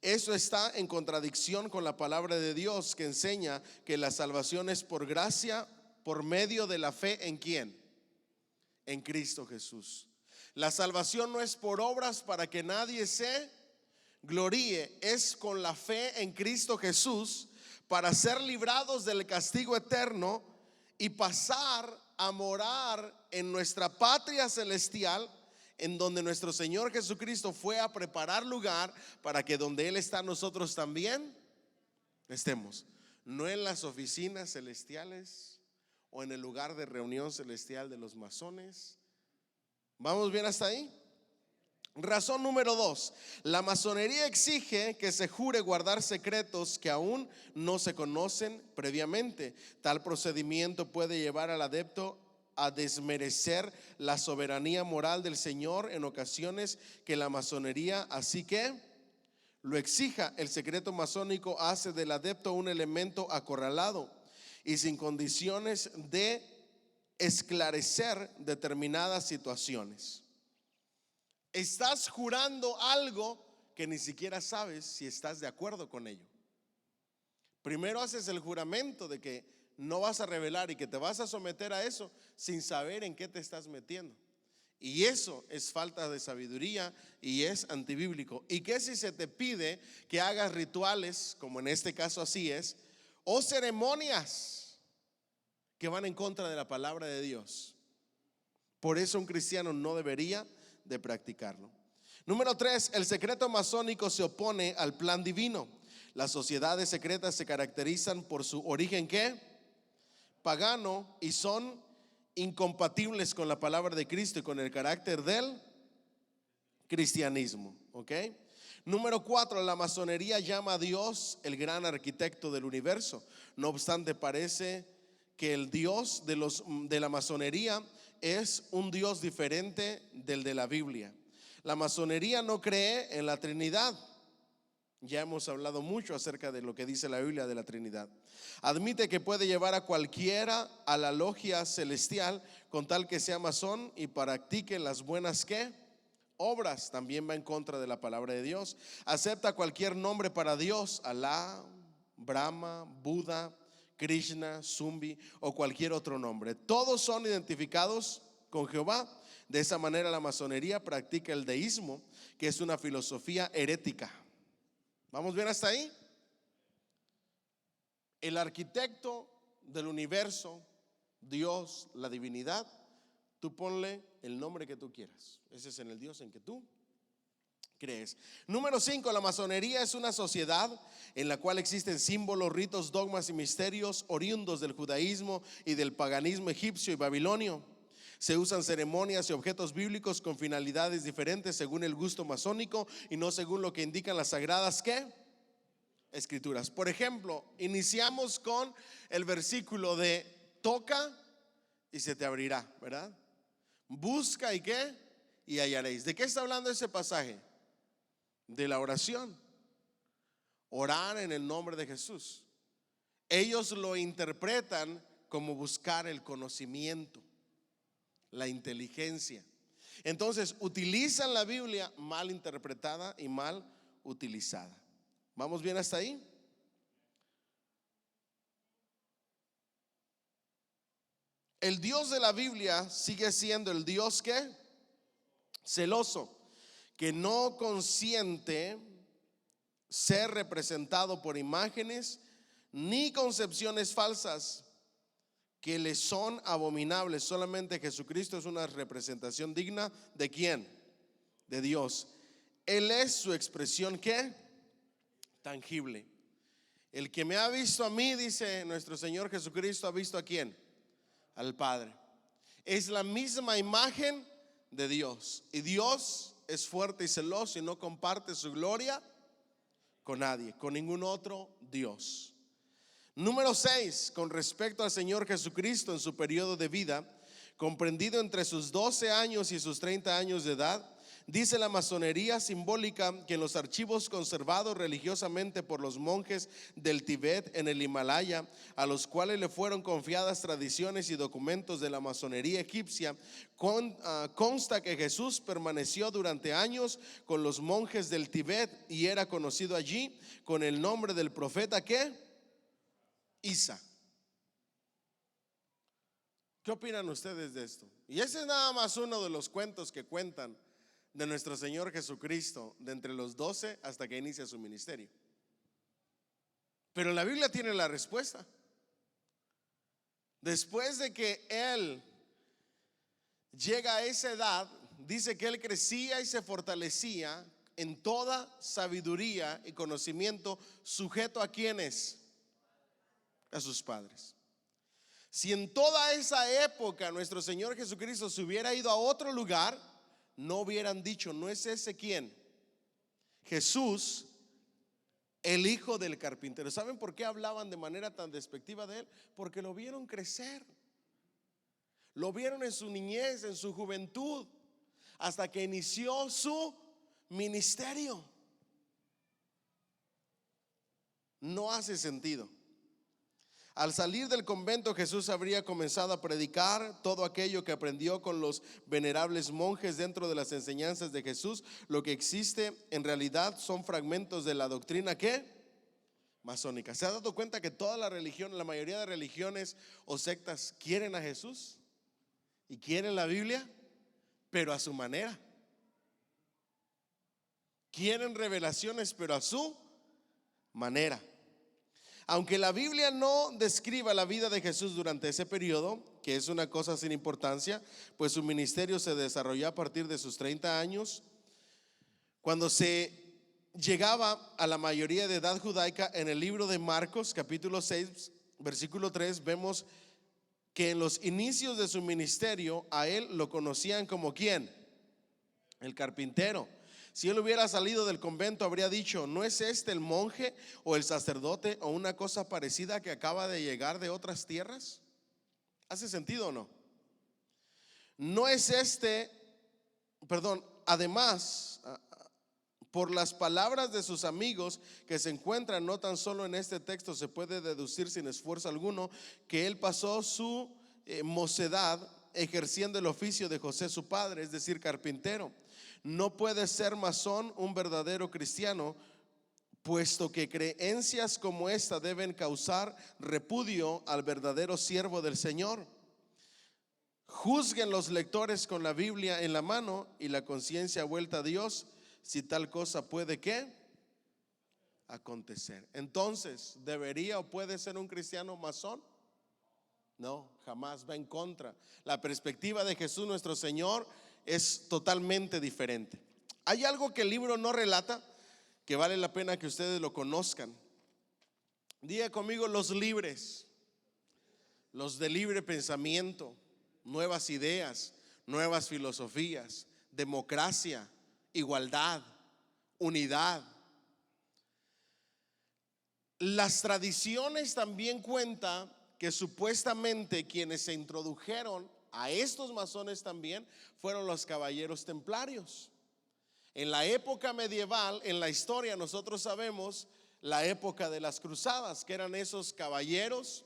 A: Eso está en contradicción con la palabra de Dios, que enseña que la salvación es por gracia, por medio de la fe ¿en quién? En Cristo Jesús. La salvación no es por obras para que nadie se gloríe, es con la fe en Cristo Jesús para ser librados del castigo eterno y pasar a morar en nuestra patria celestial, en donde nuestro Señor Jesucristo fue a preparar lugar para que donde Él está nosotros también estemos. No en las oficinas celestiales o en el lugar de reunión celestial de los masones. ¿Vamos bien hasta ahí? Razón número 2, la masonería exige que se jure guardar secretos que aún no se conocen previamente. Tal procedimiento puede llevar al adepto a desmerecer la soberanía moral del Señor en ocasiones que la masonería así que lo exija. El secreto masónico hace del adepto un elemento acorralado y sin condiciones de esclarecer determinadas situaciones. Estás jurando algo que ni siquiera sabes si estás de acuerdo con ello. Primero haces el juramento de que no vas a revelar y que te vas a someter a eso sin saber en qué te estás metiendo. Y eso es falta de sabiduría y es antibíblico. ¿Y qué si se te pide que hagas rituales, como en este caso así es, o ceremonias que van en contra de la palabra de Dios? Por eso un cristiano no debería de practicarlo. Número 3, el secreto masónico se opone al plan divino. Las sociedades secretas se caracterizan por su origen ¿qué? Pagano, y son incompatibles con la palabra de Cristo y con el carácter del cristianismo. ¿Ok? Número 4, la masonería llama a Dios el gran arquitecto del universo. No obstante, parece que el Dios de la masonería es un Dios diferente del de la Biblia. La masonería no cree en la Trinidad. Ya hemos hablado mucho acerca de lo que dice la Biblia de la Trinidad. Admite que puede llevar a cualquiera a la logia celestial con tal que sea masón y practique las buenas ¿qué? Obras. También va en contra de la palabra de Dios. Acepta cualquier nombre para Dios: Alá, Brahma, Buda, Krishna, Zumbi o cualquier otro nombre. Todos son identificados con Jehová. De esa manera la masonería practica el deísmo, que es una filosofía herética. ¿Vamos bien hasta ahí? El arquitecto del universo, Dios, la divinidad, tú ponle el nombre que tú quieras. Ese es en el Dios en que tú crees. Número 5, la masonería es una sociedad en la cual existen símbolos, ritos, dogmas y misterios oriundos del judaísmo y del paganismo egipcio y babilonio. Se usan ceremonias y objetos bíblicos con finalidades diferentes según el gusto masónico y no según lo que indican las sagradas ¿qué? Escrituras. Por ejemplo, iniciamos con el versículo de toca y se te abrirá, ¿verdad? Busca y ¿qué? Y hallaréis. ¿De qué está hablando ese pasaje? De la oración. Orar en el nombre de Jesús. Ellos lo interpretan como buscar el conocimiento, la inteligencia. Entonces utilizan la Biblia mal interpretada y mal utilizada. ¿Vamos bien hasta ahí? El Dios de la Biblia sigue siendo el Dios ¿qué? Celoso, que no consiente ser representado por imágenes ni concepciones falsas que le son abominables. Solamente Jesucristo es una representación digna ¿de quién? De Dios. Él es su expresión ¿qué? Tangible. El que me ha visto a mí, dice nuestro Señor Jesucristo, ha visto ¿a quién? Al Padre. Es la misma imagen de Dios. Y Dios es fuerte y celoso y no comparte su gloria con nadie, con ningún otro Dios. Número 6, con respecto al Señor Jesucristo en su periodo de vida, comprendido entre sus 12 años y sus 30 años de edad, dice la masonería simbólica que en los archivos conservados religiosamente por los monjes del Tíbet en el Himalaya, a los cuales le fueron confiadas tradiciones y documentos de la masonería egipcia, consta que Jesús permaneció durante años con los monjes del Tíbet y era conocido allí con el nombre del profeta ¿qué? Isa. ¿Qué opinan ustedes de esto? Y ese es nada más uno de los cuentos que cuentan de nuestro Señor Jesucristo, de entre los 12 hasta que inicia su ministerio. Pero la Biblia tiene la respuesta. Después de que Él llega a esa edad, dice que Él crecía y se fortalecía en toda sabiduría y conocimiento, sujeto ¿a quiénes? A sus padres. Si en toda esa época nuestro Señor Jesucristo se hubiera ido a otro lugar, no hubieran dicho, ¿no es ese quién? Jesús, el hijo del carpintero. ¿Saben por qué hablaban de manera tan despectiva de él? Porque lo vieron crecer, lo vieron en su niñez, en su juventud, hasta que inició su ministerio. No hace sentido. Al salir del convento, Jesús habría comenzado a predicar todo aquello que aprendió con los venerables monjes dentro de las enseñanzas de Jesús. Lo que existe en realidad son fragmentos de la doctrina ¿qué? Masónica. ¿Se ha dado cuenta que toda la religión, la mayoría de religiones o sectas quieren a Jesús y quieren la Biblia, pero a su manera? Quieren revelaciones, pero a su manera. Aunque la Biblia no describa la vida de Jesús durante ese periodo, que es una cosa sin importancia, pues su ministerio se desarrolló a partir de sus 30 años. Cuando se llegaba a la mayoría de edad judaica, en el libro de Marcos, capítulo 6, versículo 3, vemos que en los inicios de su ministerio a él lo conocían como ¿quién? El carpintero. Si él hubiera salido del convento, habría dicho, ¿no es este el monje o el sacerdote o una cosa parecida que acaba de llegar de otras tierras? ¿Hace sentido o no? No es este, perdón, además, Por las palabras de sus amigos que se encuentran no tan solo en este texto, se puede deducir sin esfuerzo alguno que él pasó su mocedad ejerciendo el oficio de José su padre, es decir, carpintero. No puede ser masón un verdadero cristiano, puesto que creencias como esta deben causar repudio al verdadero siervo del Señor. Juzguen los lectores con la Biblia en la mano y la conciencia vuelta a Dios, si tal cosa puede ¿qué? Acontecer. Entonces, ¿debería o puede ser un cristiano masón? No, jamás, va en contra. La perspectiva de Jesús nuestro Señor es totalmente diferente. Hay algo que el libro no relata, que vale la pena que ustedes lo conozcan. Diga conmigo: los libres, los de libre pensamiento, nuevas ideas, nuevas filosofías, democracia, igualdad, unidad. Las tradiciones también cuentan que supuestamente quienes se introdujeron a estos masones también fueron los caballeros templarios. En la época medieval, en la historia, nosotros sabemos la época de las cruzadas, que eran esos caballeros,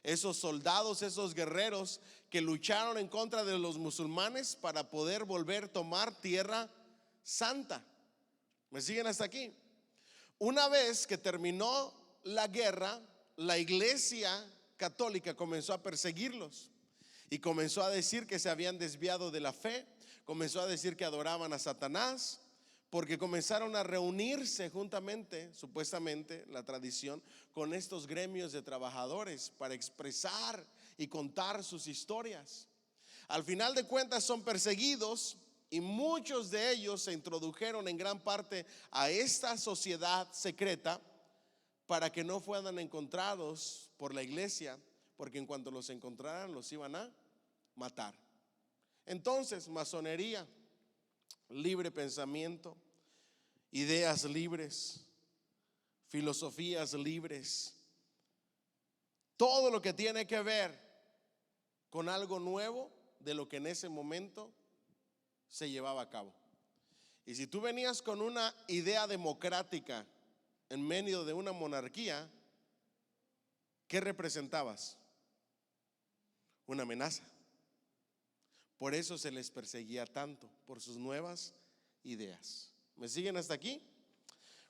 A: esos soldados, esos guerreros que lucharon en contra de los musulmanes para poder volver a tomar tierra santa. ¿Me siguen hasta aquí? Una vez que terminó la guerra, la iglesia católica comenzó a perseguirlos y comenzó a decir que se habían desviado de la fe, comenzó a decir que adoraban a Satanás, porque comenzaron a reunirse juntamente, supuestamente la tradición, con estos gremios de trabajadores para expresar y contar sus historias. Al final de cuentas son perseguidos y muchos de ellos se introdujeron en gran parte a esta sociedad secreta para que no fueran encontrados por la iglesia, porque en cuanto los encontraran los iban a matar. Entonces, masonería, libre pensamiento, ideas libres, filosofías libres, todo lo que tiene que ver con algo nuevo de lo que en ese momento se llevaba a cabo. Y si tú venías con una idea democrática en medio de una monarquía, ¿qué representabas? Una amenaza. Por eso se les perseguía tanto, por sus nuevas ideas. ¿Me siguen hasta aquí?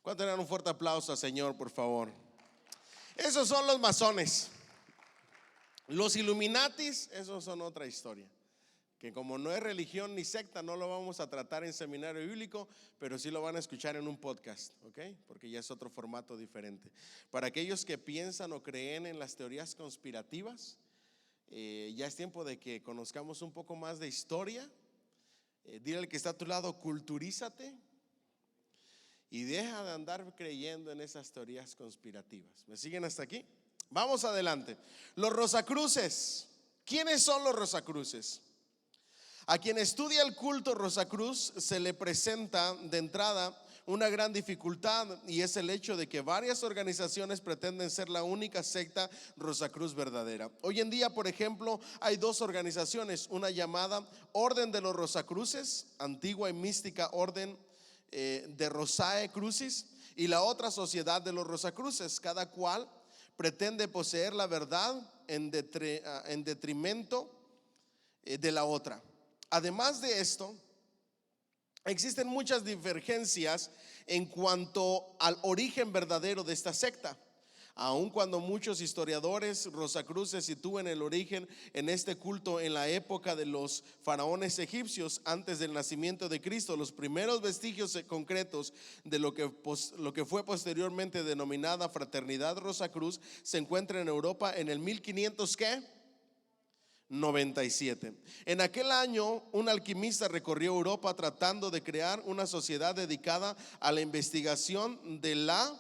A: ¿Cuánto le dan un fuerte aplauso al Señor, por favor? Esos son los masones. Los Illuminatis, esos son otra historia, que como no es religión ni secta, no lo vamos a tratar en seminario bíblico, pero sí lo van a escuchar en un podcast, ¿ok? Porque ya es otro formato diferente. Para aquellos que piensan o creen en las teorías conspirativas, ya es tiempo de que conozcamos un poco más de historia. Dile al que está a tu lado: culturízate y deja de andar creyendo en esas teorías conspirativas. ¿Me siguen hasta aquí? Vamos adelante. Los Rosacruces. ¿Quiénes son los Rosacruces? A quien estudia el culto Rosacruz se le presenta de entrada una gran dificultad, y es el hecho de que varias organizaciones pretenden ser la única secta Rosacruz verdadera. Hoy en día, por ejemplo, hay dos organizaciones: una llamada Orden de los Rosacruces, antigua y mística orden de Rosae Crucis, y la otra Sociedad de los Rosacruces. Cada cual pretende poseer la verdad en detrimento de la otra. Además de esto, existen muchas divergencias en cuanto al origen verdadero de esta secta. Aun cuando muchos historiadores rosacruces sitúan el origen en este culto en la época de los faraones egipcios antes del nacimiento de Cristo, los primeros vestigios concretos de lo que fue posteriormente denominada Fraternidad Rosacruz se encuentra en Europa en el 1500 ¿qué? 97. En aquel año, un alquimista recorrió Europa tratando de crear una sociedad dedicada a la investigación de la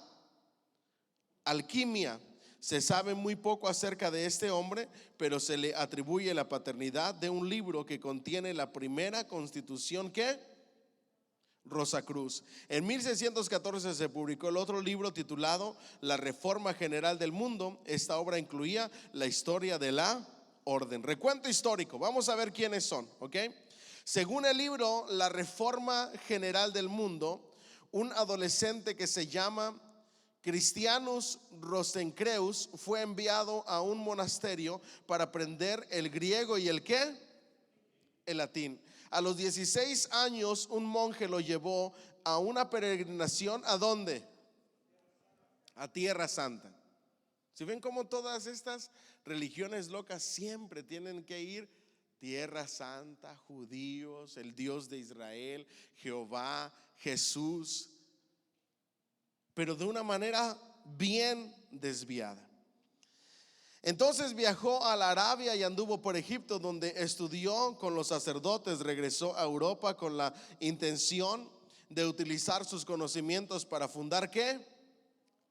A: alquimia. Se sabe muy poco acerca de este hombre, pero se le atribuye la paternidad de un libro que contiene la primera constitución ¿qué? Rosacruz. En 1614 se publicó el otro libro titulado La Reforma General del Mundo. Esta obra incluía la historia de la orden. Recuento histórico. Vamos a ver quiénes son, ¿ok? Según el libro La Reforma General del Mundo, un adolescente que se llama Cristianus Rosencreus fue enviado a un monasterio para aprender el griego y el ¿qué? El latín. A los 16 años un monje lo llevó a una peregrinación. ¿A dónde? A Tierra Santa. Si ven cómo todas estas religiones locas siempre tienen que ir Tierra Santa, judíos, el Dios de Israel, Jehová, Jesús, pero de una manera bien desviada. Entonces viajó a la Arabia y anduvo por Egipto, donde estudió con los sacerdotes. Regresó a Europa con la intención de utilizar sus conocimientos para fundar ¿qué?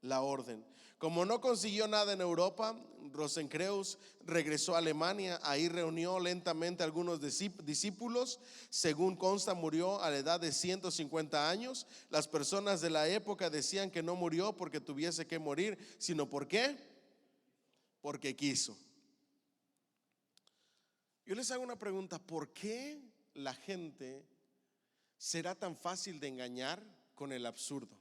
A: La orden. Como no consiguió nada en Europa, Rosencreus regresó a Alemania. Ahí reunió lentamente algunos discípulos. Según consta, murió a la edad de 150 años. Las personas de la época decían que no murió porque tuviese que morir, sino ¿por qué? Porque quiso. Yo les hago una pregunta: ¿por qué la gente será tan fácil de engañar con el absurdo?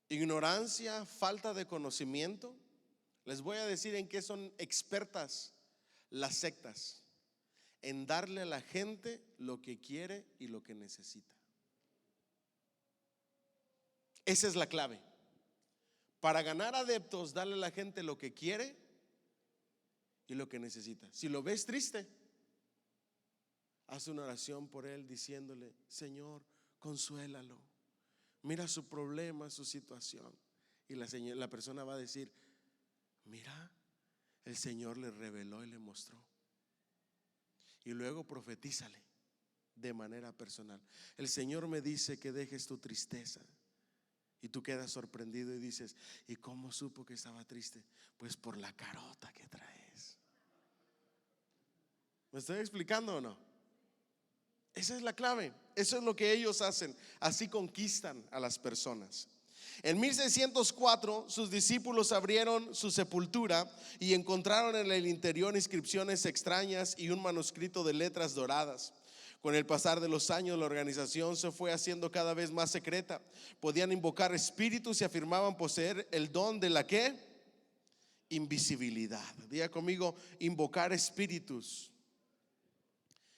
A: Ignorancia, falta de conocimiento. Les voy a decir en qué son expertas las sectas: en darle a la gente lo que quiere y lo que necesita. Esa es la clave. Para ganar adeptos, darle a la gente lo que quiere y lo que necesita. Si lo ves triste, haz una oración por él diciéndole: Señor, consuélalo. Mira su problema, su situación. Y la persona va a decir: mira, el Señor le reveló y le mostró. Y luego profetízale de manera personal: el Señor me dice que dejes tu tristeza. Y tú quedas sorprendido y dices: ¿y cómo supo que estaba triste? Pues por la carota que traes. ¿Me estoy explicando o no? Esa es la clave. Eso es lo que ellos hacen. Así conquistan a las personas. En 1604 sus discípulos abrieron su sepultura y encontraron en el interior inscripciones extrañas y un manuscrito de letras doradas. Con el pasar de los años, la organización se fue haciendo cada vez más secreta. Podían invocar espíritus y afirmaban poseer el don de la ¿qué? Invisibilidad. Diga conmigo: invocar espíritus.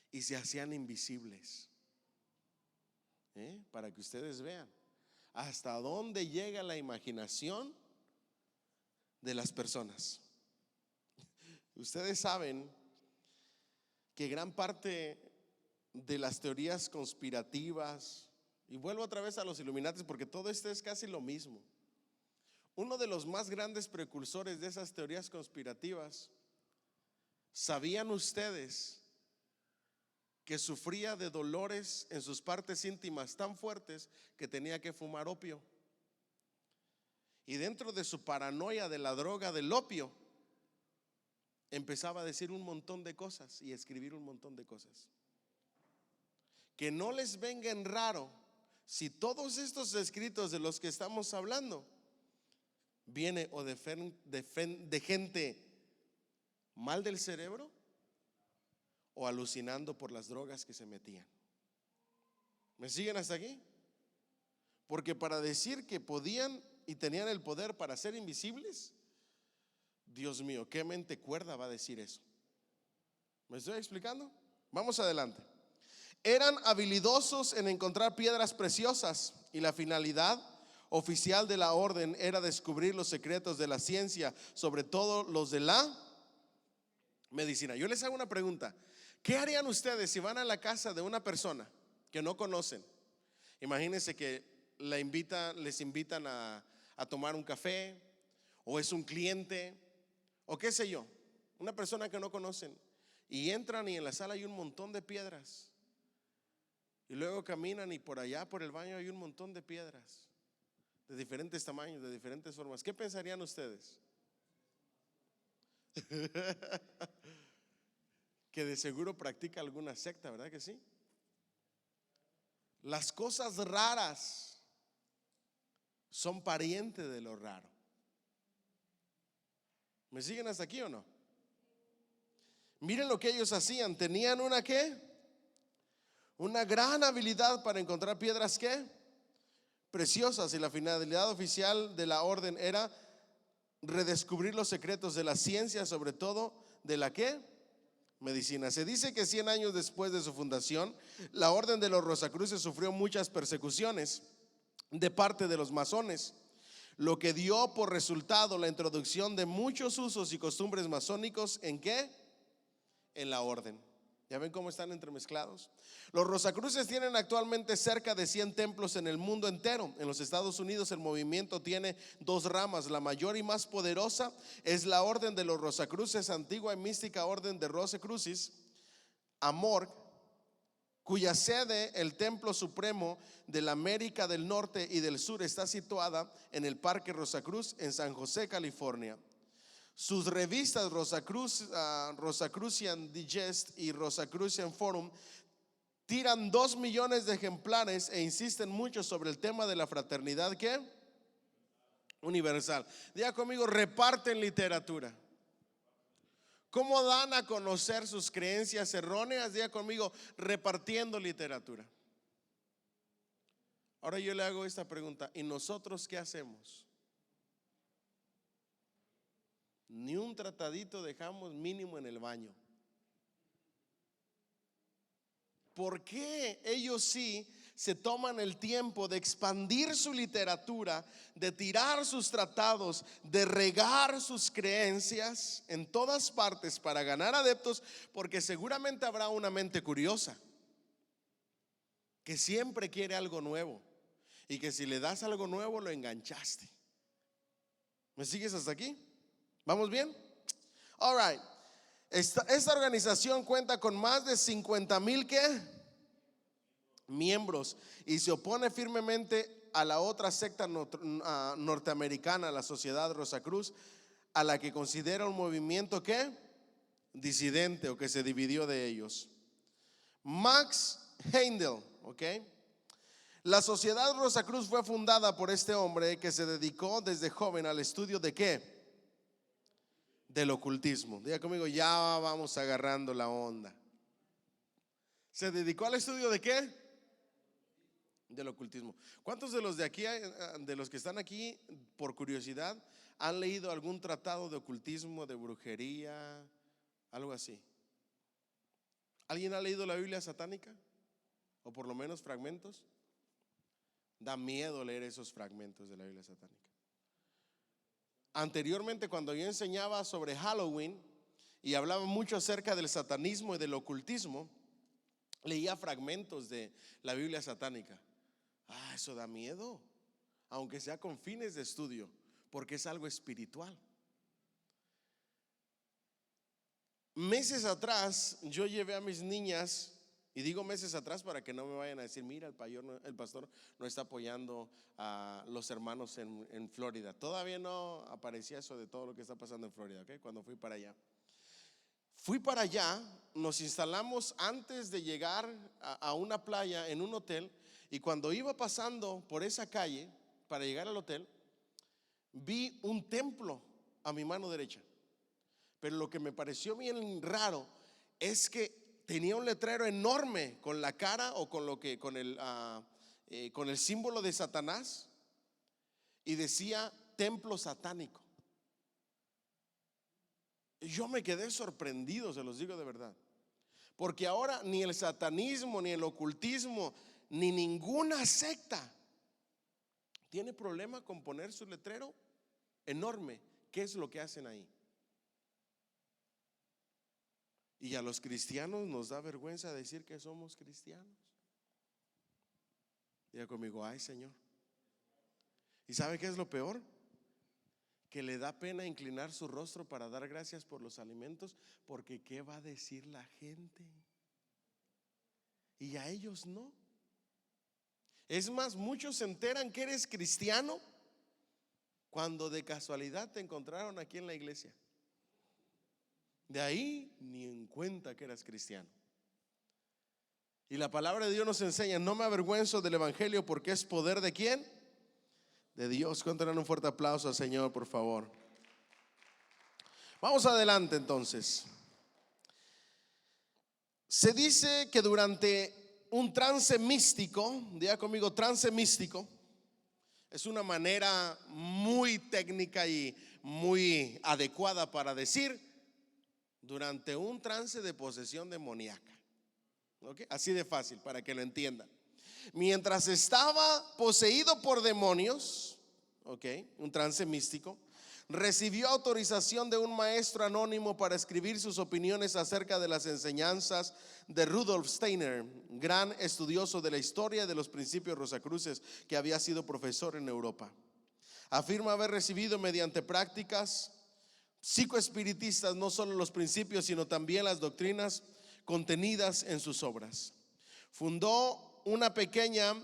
A: Y se hacían invisibles. Para que ustedes vean hasta dónde llega la imaginación de las personas. Ustedes saben que gran parte de las teorías conspirativas, y vuelvo otra vez a los Illuminati porque todo esto es casi lo mismo. Uno de los más grandes precursores de esas teorías conspirativas, ¿sabían ustedes que sufría de dolores en sus partes íntimas tan fuertes que tenía que fumar opio? Y dentro de su paranoia de la droga del opio, empezaba a decir un montón de cosas y escribir un montón de cosas. Que no les venga en raro si todos estos escritos de los que estamos hablando viene o de gente mal del cerebro o alucinando por las drogas que se metían. ¿Me siguen hasta aquí? Porque para decir que podían y tenían el poder para ser invisibles, Dios mío, ¿qué mente cuerda va a decir eso? ¿Me estoy explicando? Vamos adelante. Eran habilidosos en encontrar piedras preciosas y la finalidad oficial de la orden era descubrir los secretos de la ciencia, sobre todo los de la medicina. Yo les hago una pregunta: ¿qué harían ustedes si van a la casa de una persona que no conocen? Imagínense que les invitan a tomar un café, o es un cliente, o qué sé yo, una persona que no conocen, y entran y en la sala hay un montón de piedras. Y luego caminan y por allá por el baño hay un montón de piedras de diferentes tamaños, de diferentes formas. ¿Qué pensarían ustedes? Que de seguro practica alguna secta, ¿verdad que sí? Las cosas raras son parientes de lo raro. ¿Me siguen hasta aquí o no? Miren lo que ellos hacían. Tenían una ¿qué? Una gran habilidad para encontrar piedras, ¿qué? Preciosas. Y la finalidad oficial de la orden era redescubrir los secretos de la ciencia, sobre todo de la ¿qué? Medicina. Se dice que 100 años después de su fundación, la orden de los Rosacruces sufrió muchas persecuciones de parte de los masones, lo que dio por resultado la introducción de muchos usos y costumbres masónicos. ¿En qué? En la orden. ¿Ya ven cómo están entremezclados? Los Rosacruces tienen actualmente cerca de 100 templos en el mundo entero. En los Estados Unidos el movimiento tiene dos ramas. La mayor y más poderosa es la orden de los Rosacruces, antigua y mística orden de Rosacrucis Amor, cuya sede, el Templo Supremo de la América del Norte y del Sur, está situada en el Parque Rosacruz en San José, California. Sus revistas Rosacrucian Digest y Rosacrucian Forum tiran 2 millones de ejemplares e insisten mucho sobre el tema de la fraternidad, ¿qué? Universal. Diga conmigo, reparten literatura. ¿Cómo dan a conocer sus creencias erróneas? Diga conmigo, repartiendo literatura. Ahora yo le hago esta pregunta: ¿y nosotros qué hacemos? Ni un tratadito dejamos mínimo en el baño. ¿Por qué ellos sí se toman el tiempo de expandir su literatura, de tirar sus tratados, de regar sus creencias en todas partes para ganar adeptos? Porque seguramente habrá una mente curiosa que siempre quiere algo nuevo y que si le das algo nuevo lo enganchaste. ¿Me sigues hasta aquí? ¿Vamos bien? All right. Esta organización cuenta con más de 50,000 ¿qué? Miembros, y se opone firmemente a la otra secta norteamericana, la Sociedad Rosacruz, a la que considera un movimiento ¿qué? Disidente, o que se dividió de ellos. Max Heindel, ¿ok? La Sociedad Rosacruz fue fundada por este hombre que se dedicó desde joven al estudio de ¿qué? Del ocultismo. Diga conmigo, ya vamos agarrando la onda. ¿Se dedicó al estudio de qué? Del ocultismo. ¿Cuántos de los de aquí, de los que están aquí, por curiosidad, han leído algún tratado de ocultismo, de brujería, algo así? ¿Alguien ha leído la Biblia satánica? O por lo menos fragmentos. Da miedo leer esos fragmentos de la Biblia satánica. Anteriormente, cuando yo enseñaba sobre Halloween y hablaba mucho acerca del satanismo y del ocultismo, leía fragmentos de la Biblia satánica. Eso da miedo, aunque sea con fines de estudio, porque es algo espiritual. Meses atrás yo llevé a mis niñas, y digo meses atrás para que no me vayan a decir, mira, el pastor no está apoyando a los hermanos en Florida. Todavía no aparecía eso de todo lo que está pasando en Florida, ¿ok? Cuando fui para allá, nos instalamos antes de llegar a una playa en un hotel, y cuando iba pasando por esa calle para llegar al hotel, vi un templo a mi mano derecha. Pero lo que me pareció bien raro es que tenía un letrero enorme con la cara o con el símbolo de Satanás, y decía templo satánico. Y yo me quedé sorprendido, se los digo de verdad, porque ahora ni el satanismo, ni el ocultismo, ni ninguna secta tiene problema con poner su letrero enorme. ¿Qué es lo que hacen ahí? Y a los cristianos nos da vergüenza decir que somos cristianos. Diga conmigo, ay Señor. ¿Y sabe qué es lo peor? Que le da pena inclinar su rostro para dar gracias por los alimentos, porque ¿qué va a decir la gente? Y a ellos no. Es más, muchos se enteran que eres cristiano cuando de casualidad te encontraron aquí en la iglesia. De ahí ni en cuenta que eras cristiano. Y la palabra de Dios nos enseña: no me avergüenzo del evangelio, porque es poder ¿de quién? De Dios. ¿Cuánto dan un fuerte aplauso al Señor, por favor? Vamos adelante entonces. Se dice que durante un trance místico, diga conmigo, trance místico, es una manera muy técnica y muy adecuada para decir durante un trance de posesión demoníaca. ¿Ok? Así de fácil para que lo entiendan. Mientras estaba poseído por demonios, ¿ok? Un trance místico, recibió autorización de un maestro anónimo para escribir sus opiniones acerca de las enseñanzas de Rudolf Steiner, gran estudioso de la historia de los principios rosacruces, que había sido profesor en Europa. Afirma haber recibido mediante prácticas psicoespiritistas no solo los principios, sino también las doctrinas contenidas en sus obras. Fundó una pequeña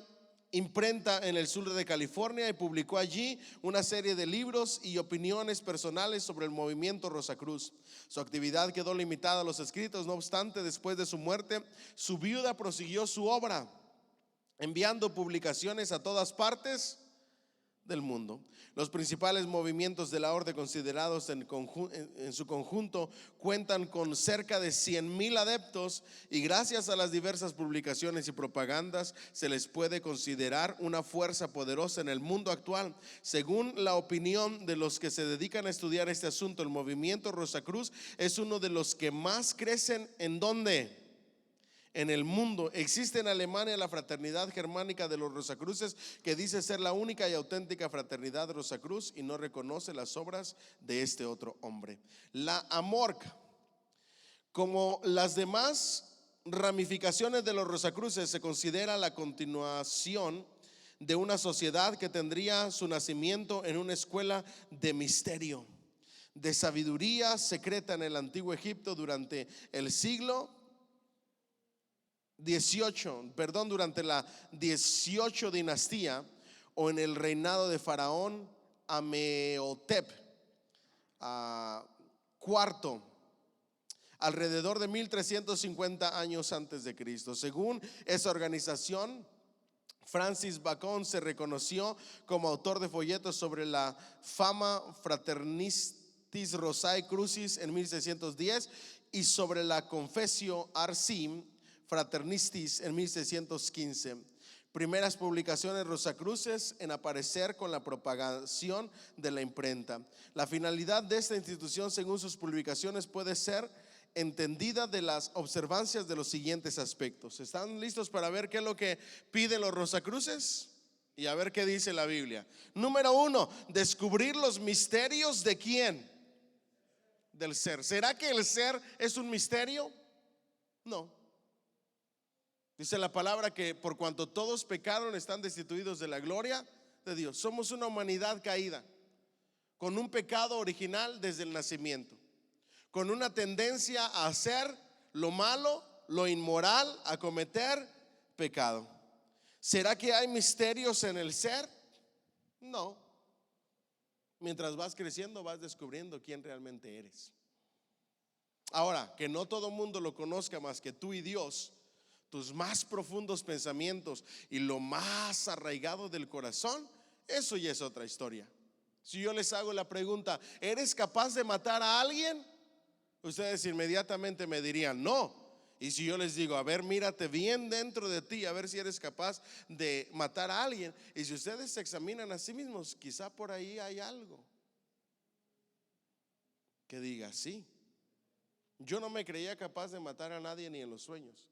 A: imprenta en el sur de California y publicó allí una serie de libros y opiniones personales sobre el movimiento Rosacruz. Su actividad quedó limitada a los escritos, no obstante, después de su muerte, su viuda prosiguió su obra, enviando publicaciones a todas partes del mundo. Los principales movimientos de la orden considerados en su conjunto cuentan con cerca de 100,000 adeptos, y gracias a las diversas publicaciones y propagandas se les puede considerar una fuerza poderosa en el mundo actual. Según la opinión de los que se dedican a estudiar este asunto, el movimiento Rosacruz es uno de los que más crecen. ¿En dónde? En el mundo. Existe en Alemania la Fraternidad Germánica de los Rosacruces, que dice ser la única y auténtica fraternidad Rosacruz y no reconoce las obras de este otro hombre. La AMORC, como las demás ramificaciones de los Rosacruces, se considera la continuación de una sociedad que tendría su nacimiento en una escuela de misterio, de sabiduría secreta en el antiguo Egipto durante el siglo durante la 18 dinastía, o en el reinado de Faraón Amenhotep IV, alrededor de 1350 años antes de Cristo. Según esa organización, Francis Bacon se reconoció como autor de folletos sobre la fama Fraternistis Rosae Crucis en 1610 y sobre la Confessio Arsi Fraternistis en 1615. Primeras publicaciones Rosacruces en aparecer con la propagación de la imprenta. La finalidad de esta institución, según sus publicaciones, puede ser entendida de las observancias de los siguientes aspectos. ¿Están listos para ver qué es lo que piden los Rosacruces? Y a ver qué dice la Biblia. Número 1, descubrir los misterios de ¿quién? Del ser. ¿Será que el ser es un misterio? No. Dice la palabra que por cuanto todos pecaron están destituidos de la gloria de Dios. Somos una humanidad caída, con un pecado original desde el nacimiento, con una tendencia a hacer lo malo, lo inmoral, a cometer pecado. ¿Será que hay misterios en el ser? No. Mientras vas creciendo vas descubriendo quién realmente eres. Ahora, que no todo mundo lo conozca más que tú y Dios, tus más profundos pensamientos y lo más arraigado del corazón, eso ya es otra historia. Si yo les hago la pregunta, ¿eres capaz de matar a alguien? Ustedes inmediatamente me dirían no. Y si yo les digo, a ver, mírate bien dentro de ti, a ver si eres capaz de matar a alguien, y si ustedes se examinan a sí mismos, quizá por ahí hay algo que diga sí. Yo no me creía capaz de matar a nadie ni en los sueños.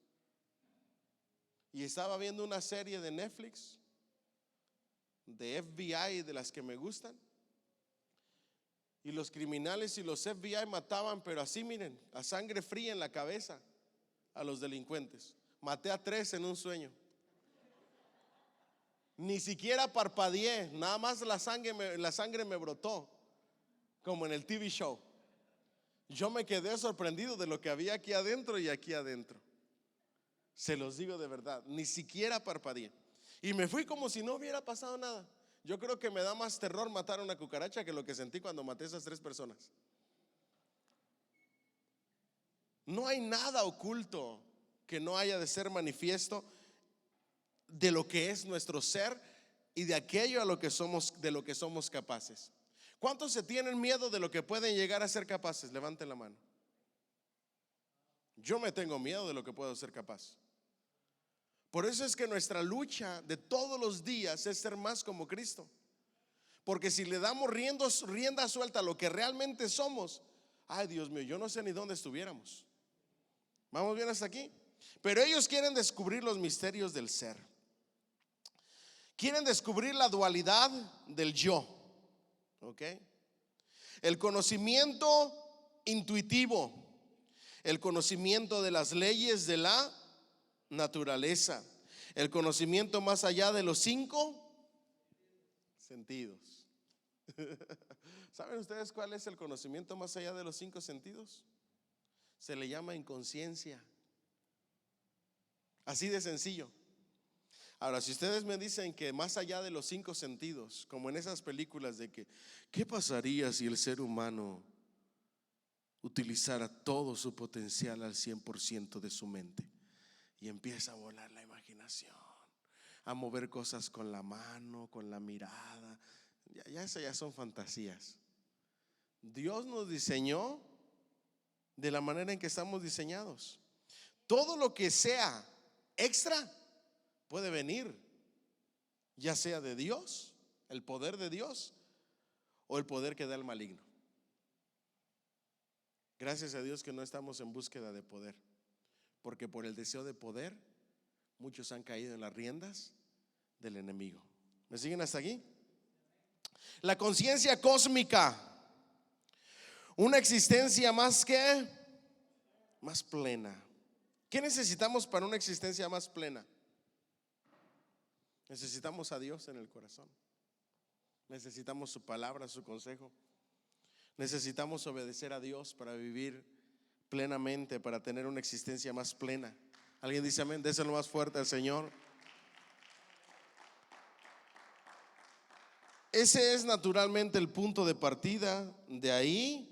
A: Y estaba viendo una serie de Netflix de FBI, de las que me gustan, y los criminales y los FBI mataban, pero así, miren, a sangre fría en la cabeza a los delincuentes. Maté a 3 en un sueño. Ni siquiera parpadeé, nada más la sangre me brotó, como en el TV show. Yo me quedé sorprendido de lo que había aquí adentro y aquí adentro. Se los digo de verdad, ni siquiera parpadeé. Y me fui como si no hubiera pasado nada. Yo creo que me da más terror matar a una cucaracha que lo que sentí cuando maté a esas 3 personas. No hay nada oculto que no haya de ser manifiesto de lo que es nuestro ser y de aquello de lo que somos capaces. ¿Cuántos se tienen miedo de lo que pueden llegar a ser capaces? Levanten la mano. Yo me tengo miedo de lo que puedo ser capaz. Por eso es que nuestra lucha de todos los días es ser más como Cristo. Porque si le damos rienda suelta a lo que realmente somos, ay Dios mío, yo no sé ni dónde estuviéramos. ¿Vamos bien hasta aquí? Pero ellos quieren descubrir los misterios del ser. Quieren descubrir la dualidad del yo. ¿Ok? El conocimiento intuitivo, el conocimiento de las leyes de la naturaleza, el conocimiento más allá de los 5 sentidos. ¿Saben ustedes cuál es el conocimiento más allá de los 5 sentidos? Se le llama inconsciencia. Así de sencillo. Ahora, si ustedes me dicen que más allá de los 5 sentidos, como en esas películas de que, ¿qué pasaría si el ser humano utilizara todo su potencial al 100% de su mente? Y empieza a volar la imaginación, a mover cosas con la mano, con la mirada. Ya esas ya son fantasías. Dios nos diseñó de la manera en que estamos diseñados. Todo lo que sea extra puede venir, ya sea de Dios, el poder de Dios, o el poder que da el maligno. Gracias a Dios que no estamos en búsqueda de poder, porque por el deseo de poder muchos han caído en las riendas del enemigo. ¿Me siguen hasta aquí? La conciencia cósmica, una existencia más plena. ¿Qué necesitamos para una existencia más plena? Necesitamos a Dios en el corazón. Necesitamos su palabra, su consejo. Necesitamos obedecer a Dios para vivir plenamente, para tener una existencia más plena. ¿Alguien dice amén? Déselo más fuerte al Señor. Ese es naturalmente el punto de partida. De ahí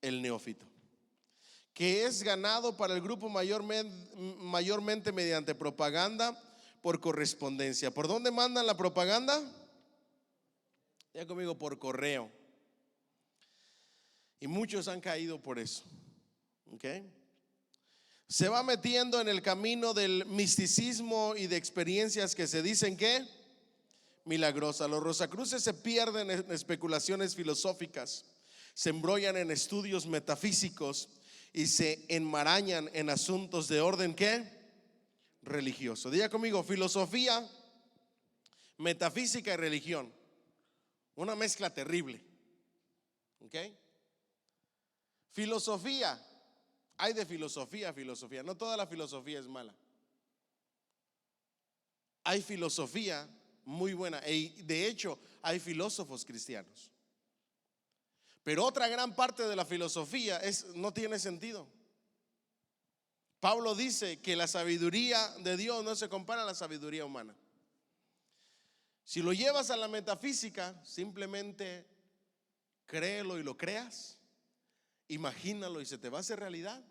A: el neófito, que es ganado para el grupo mayormente mediante propaganda por correspondencia. ¿Por dónde mandan la propaganda? Ya conmigo, por correo. Y muchos han caído por eso. ¿Ok? Se va metiendo en el camino del misticismo y de experiencias que se dicen que milagrosas. Los rosacruces se pierden en especulaciones filosóficas, se embrollan en estudios metafísicos y se enmarañan en asuntos de orden ¿qué? Religioso. Diga conmigo, filosofía, metafísica y religión. Una mezcla terrible. ¿Ok? Filosofía. Hay de filosofía a filosofía. No toda la filosofía es mala. Hay filosofía muy buena. Y de hecho, hay filósofos cristianos. Pero otra gran parte de la filosofía no tiene sentido. Pablo dice que la sabiduría de Dios no se compara a la sabiduría humana. Si lo llevas a la metafísica, simplemente créelo y lo creas, imagínalo y se te va a hacer realidad.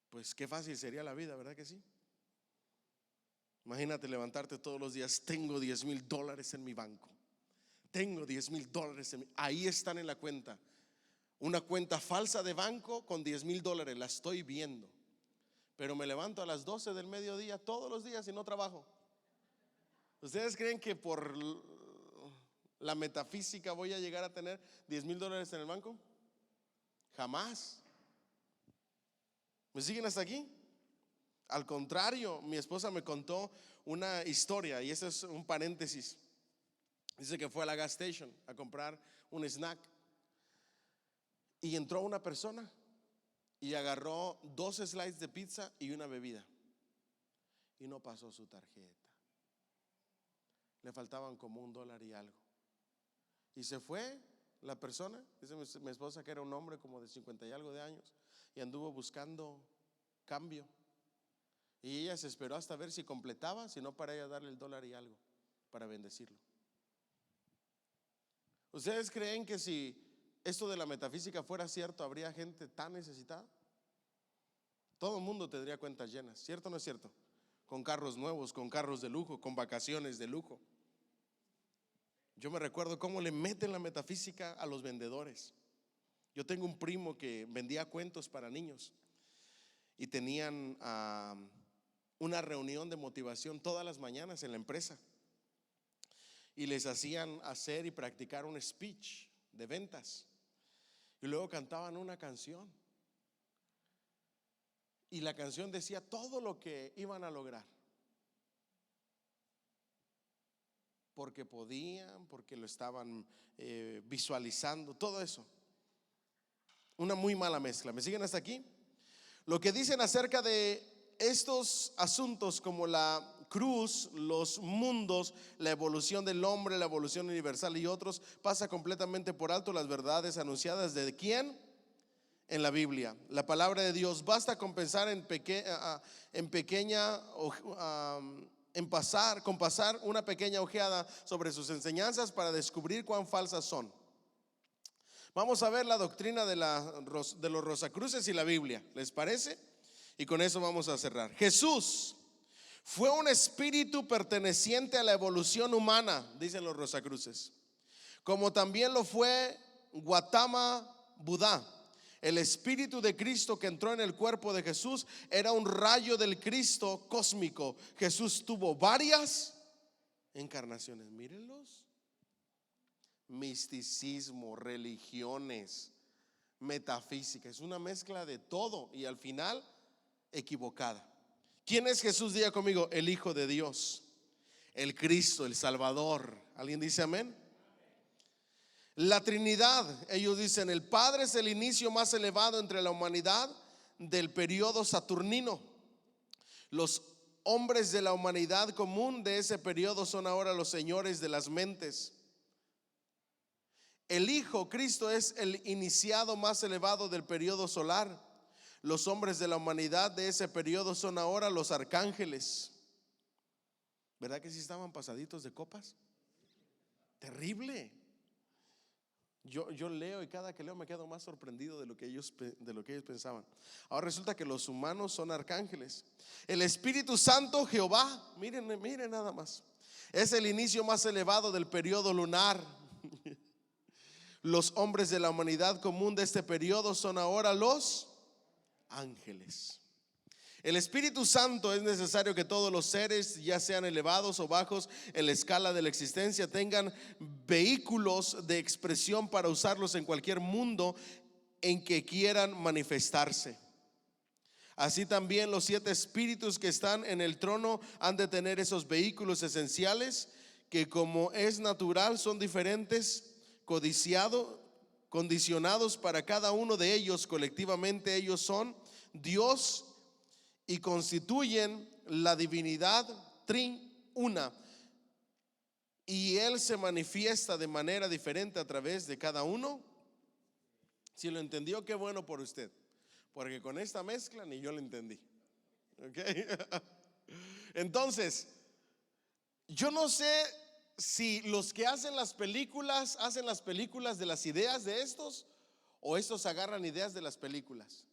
A: Pues qué fácil sería la vida, ¿verdad que sí? Imagínate levantarte todos los días, tengo $10,000 en mi banco, tengo $10,000 ahí están en la cuenta. Una cuenta falsa de banco con $10,000, la estoy viendo. Pero me levanto a las 12 del mediodía todos los días y no trabajo. ¿Ustedes creen que por la metafísica voy a llegar a tener $10,000 en el banco? Jamás. ¿Me siguen hasta aquí? Al contrario, mi esposa me contó una historia, y ese es un paréntesis. Dice que fue a la gas station a comprar un snack y entró una persona y agarró 2 slices de pizza y una bebida y no pasó su tarjeta. Le faltaban como $1 y algo. Y se fue la persona, dice mi esposa que era un hombre como de 50 y algo de años, y anduvo buscando cambio. Y ella se esperó hasta ver si completaba, si no para ella darle el $1 y algo para bendecirlo. ¿Ustedes creen que si esto de la metafísica fuera cierto, habría gente tan necesitada? Todo el mundo tendría cuentas llenas, ¿cierto o no es cierto? Con carros nuevos, con carros de lujo, con vacaciones de lujo. Yo me recuerdo cómo le meten la metafísica a los vendedores. Yo tengo un primo que vendía cuentos para niños y tenían una reunión de motivación todas las mañanas en la empresa y les hacían hacer y practicar un speech de ventas y luego cantaban una canción y la canción decía todo lo que iban a lograr, porque podían, porque lo estaban visualizando, todo eso. Una muy mala mezcla. ¿Me siguen hasta aquí? Lo que dicen acerca de estos asuntos como la cruz, los mundos, la evolución del hombre, la evolución universal y otros, pasa completamente por alto las verdades anunciadas de ¿quién? En la Biblia. La palabra de Dios basta con pensar con pasar una pequeña ojeada sobre sus enseñanzas para descubrir cuán falsas son. Vamos a ver la doctrina de los Rosacruces y la Biblia, ¿les parece? Y con eso vamos a cerrar. Jesús fue un espíritu perteneciente a la evolución humana, dicen los Rosacruces, como también lo fue Gautama Buda. El espíritu de Cristo que entró en el cuerpo de Jesús era un rayo del Cristo cósmico. Jesús tuvo varias encarnaciones. Mírenlos. Misticismo, religiones, metafísica, es una mezcla de todo y al final equivocada. ¿Quién es Jesús? Diga conmigo: el Hijo de Dios, el Cristo, el Salvador. ¿Alguien dice amén? La Trinidad, ellos dicen, el Padre es el inicio más elevado entre la humanidad del periodo saturnino. Los hombres de la humanidad común de ese periodo son ahora los señores de las mentes. El Hijo, Cristo, es el iniciado más elevado del periodo solar. Los hombres de la humanidad de ese periodo son ahora los arcángeles. ¿Verdad que sí estaban pasaditos de copas? Terrible. Yo leo y cada que leo me quedo más sorprendido de lo que ellos pensaban. Ahora resulta que los humanos son arcángeles. El Espíritu Santo, Jehová, miren nada más, es el inicio más elevado del periodo lunar. Los hombres de la humanidad común de este periodo son ahora los ángeles. El Espíritu Santo es necesario que todos los seres, ya sean elevados o bajos en la escala de la existencia, tengan vehículos de expresión para usarlos en cualquier mundo en que quieran manifestarse. Así también los 7 espíritus que están en el trono han de tener esos vehículos esenciales que, como es natural, son diferentes, condicionados para cada uno de ellos. Colectivamente ellos son Dios y constituyen la divinidad triuna, y Él se manifiesta de manera diferente a través de cada uno. Si lo entendió, qué bueno por usted, porque con esta mezcla ni yo lo entendí. ¿Okay? Entonces, yo no sé si los que hacen las películas de las ideas de estos, o estos agarran ideas de las películas.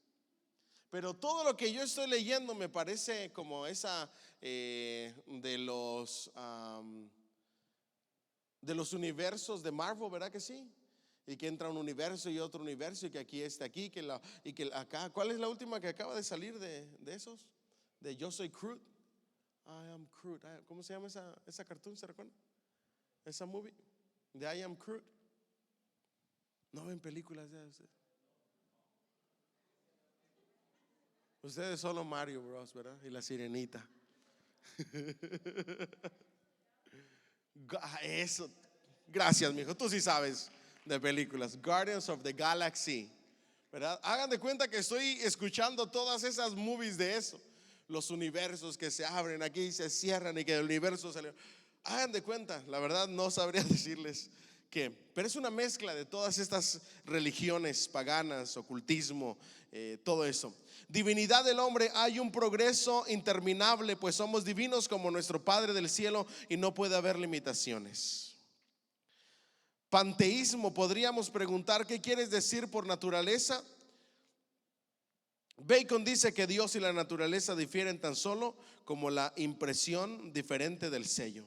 A: Pero todo lo que yo estoy leyendo me parece como esa de los universos de Marvel, ¿verdad que sí? Y que entra un universo y otro universo, y que aquí está aquí, y que acá. ¿Cuál es la última que acaba de salir de esos? De Yo Soy Groot. I am Groot. ¿Cómo se llama esa cartoon? ¿Se recuerda? Esa movie de I am Groot. ¿No ven películas de ustedes? Ustedes solo Mario Bros, ¿verdad? Y la Sirenita. Eso. Gracias, mijo. Tú sí sabes de películas. Guardians of the Galaxy, ¿verdad? Hagan de cuenta que estoy escuchando todas esas movies de eso. Los universos que se abren aquí y se cierran, y que el universo salió. Hagan de cuenta, la verdad no sabría decirles qué, pero es una mezcla de todas estas religiones paganas, ocultismo, todo eso. Divinidad del hombre, hay un progreso interminable, pues somos divinos como nuestro Padre del cielo y no puede haber limitaciones. Panteísmo, podríamos preguntar, ¿qué quieres decir por naturaleza? Bacon dice que Dios y la naturaleza difieren tan solo como la impresión diferente del sello.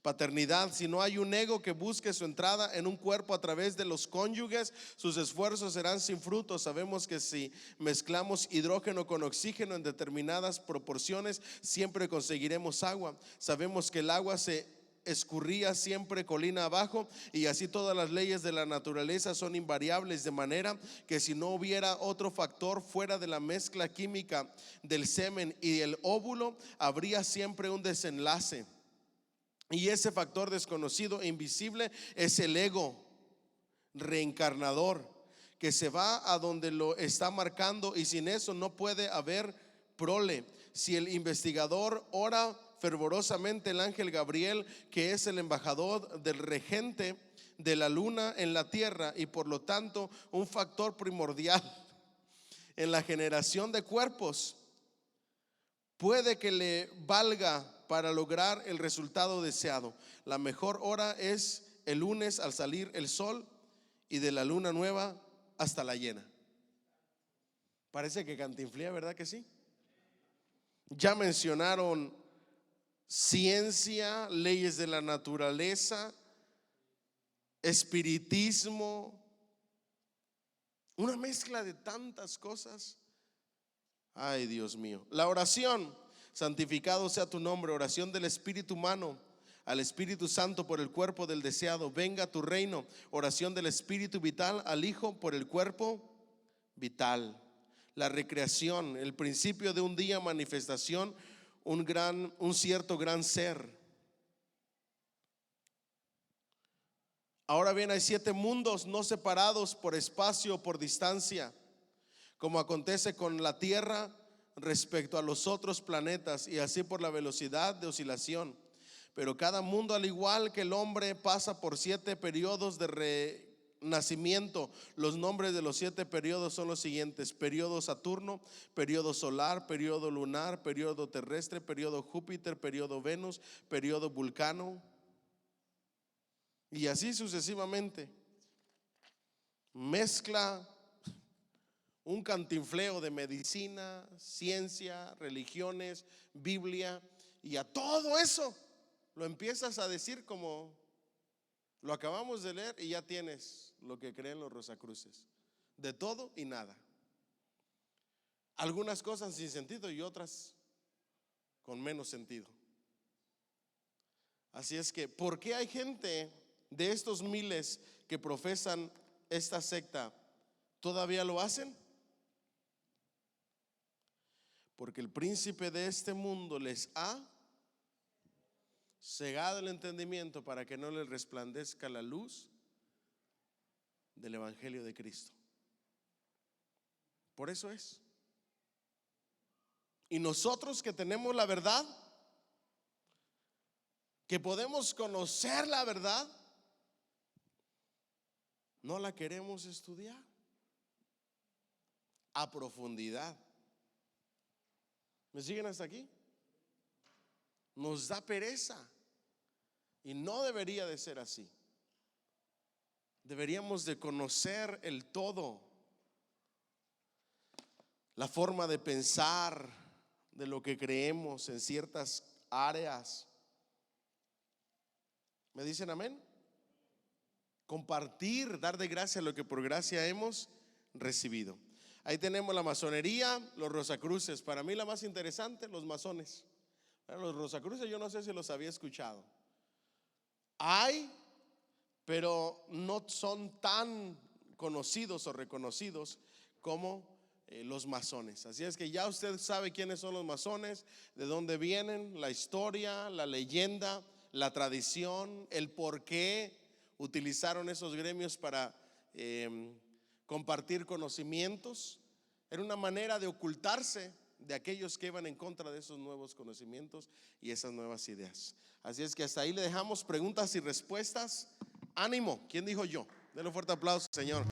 A: Paternidad: si no hay un ego que busque su entrada en un cuerpo a través de los cónyuges, sus esfuerzos serán sin fruto. Sabemos que si mezclamos hidrógeno con oxígeno en determinadas proporciones, siempre conseguiremos agua. Sabemos que el agua se escurría siempre colina abajo, y así todas las leyes de la naturaleza son invariables, de manera que si no hubiera otro factor fuera de la mezcla química del semen y el óvulo, habría siempre un desenlace. Y ese factor desconocido e invisible es el ego reencarnador, que se va a donde lo está marcando, y sin eso no puede haber prole. Si el investigador ora fervorosamente, el ángel Gabriel, que es el embajador del regente de la luna en la tierra y por lo tanto un factor primordial en la generación de cuerpos, puede que le valga para lograr el resultado deseado. La mejor hora es el lunes al salir el sol, y de la luna nueva hasta la llena. Parece que cantinflía, ¿verdad que sí? Ya mencionaron ciencia, leyes de la naturaleza, espiritismo, una mezcla de tantas cosas. Ay, Dios mío. La oración: santificado sea tu nombre. Oración del espíritu humano al Espíritu Santo por el cuerpo del deseado: venga tu reino. Oración del espíritu vital al Hijo por el cuerpo vital. La recreación: el principio de un día, manifestación, un cierto gran ser. Ahora bien, hay 7 mundos no separados por espacio o por distancia, como acontece con la Tierra respecto a los otros planetas, y así por la velocidad de oscilación. Pero cada mundo, al igual que el hombre, pasa por 7 periodos de renacimiento. Los nombres de los 7 periodos son los siguientes: periodo Saturno, periodo solar, periodo lunar, periodo terrestre, periodo Júpiter, periodo Venus, periodo Vulcano, y así sucesivamente. Mezcla un cantinfleo de medicina, ciencia, religiones, Biblia, y a todo eso lo empiezas a decir como lo acabamos de leer, y ya tienes lo que creen los Rosacruces: de todo y nada. Algunas cosas sin sentido y otras con menos sentido. Así es que, ¿por qué hay gente de estos miles que profesan esta secta todavía lo hacen? Porque el príncipe de este mundo les ha cegado el entendimiento para que no les resplandezca la luz del evangelio de Cristo. Por eso es. Y nosotros que tenemos la verdad, que podemos conocer la verdad, no la queremos estudiar a profundidad. ¿Me siguen hasta aquí? Nos da pereza, y no debería de ser así. Deberíamos de conocer el todo, la forma de pensar de lo que creemos en ciertas áreas. ¿Me dicen amén? Compartir, dar de gracia lo que por gracia hemos recibido. Ahí tenemos la masonería, los Rosacruces. Para mí la más interesante, los masones. Los Rosacruces yo no sé si los había escuchado. Hay, pero no son tan conocidos o reconocidos como los masones. Así es que ya usted sabe quiénes son los masones, de dónde vienen, la historia, la leyenda, la tradición, el por qué utilizaron esos gremios para compartir conocimientos. Era una manera de ocultarse de aquellos que iban en contra de esos nuevos conocimientos y esas nuevas ideas. Así es que hasta ahí le dejamos. Preguntas y respuestas. Ánimo. ¿Quién dijo yo? Denle un fuerte aplauso, Señor.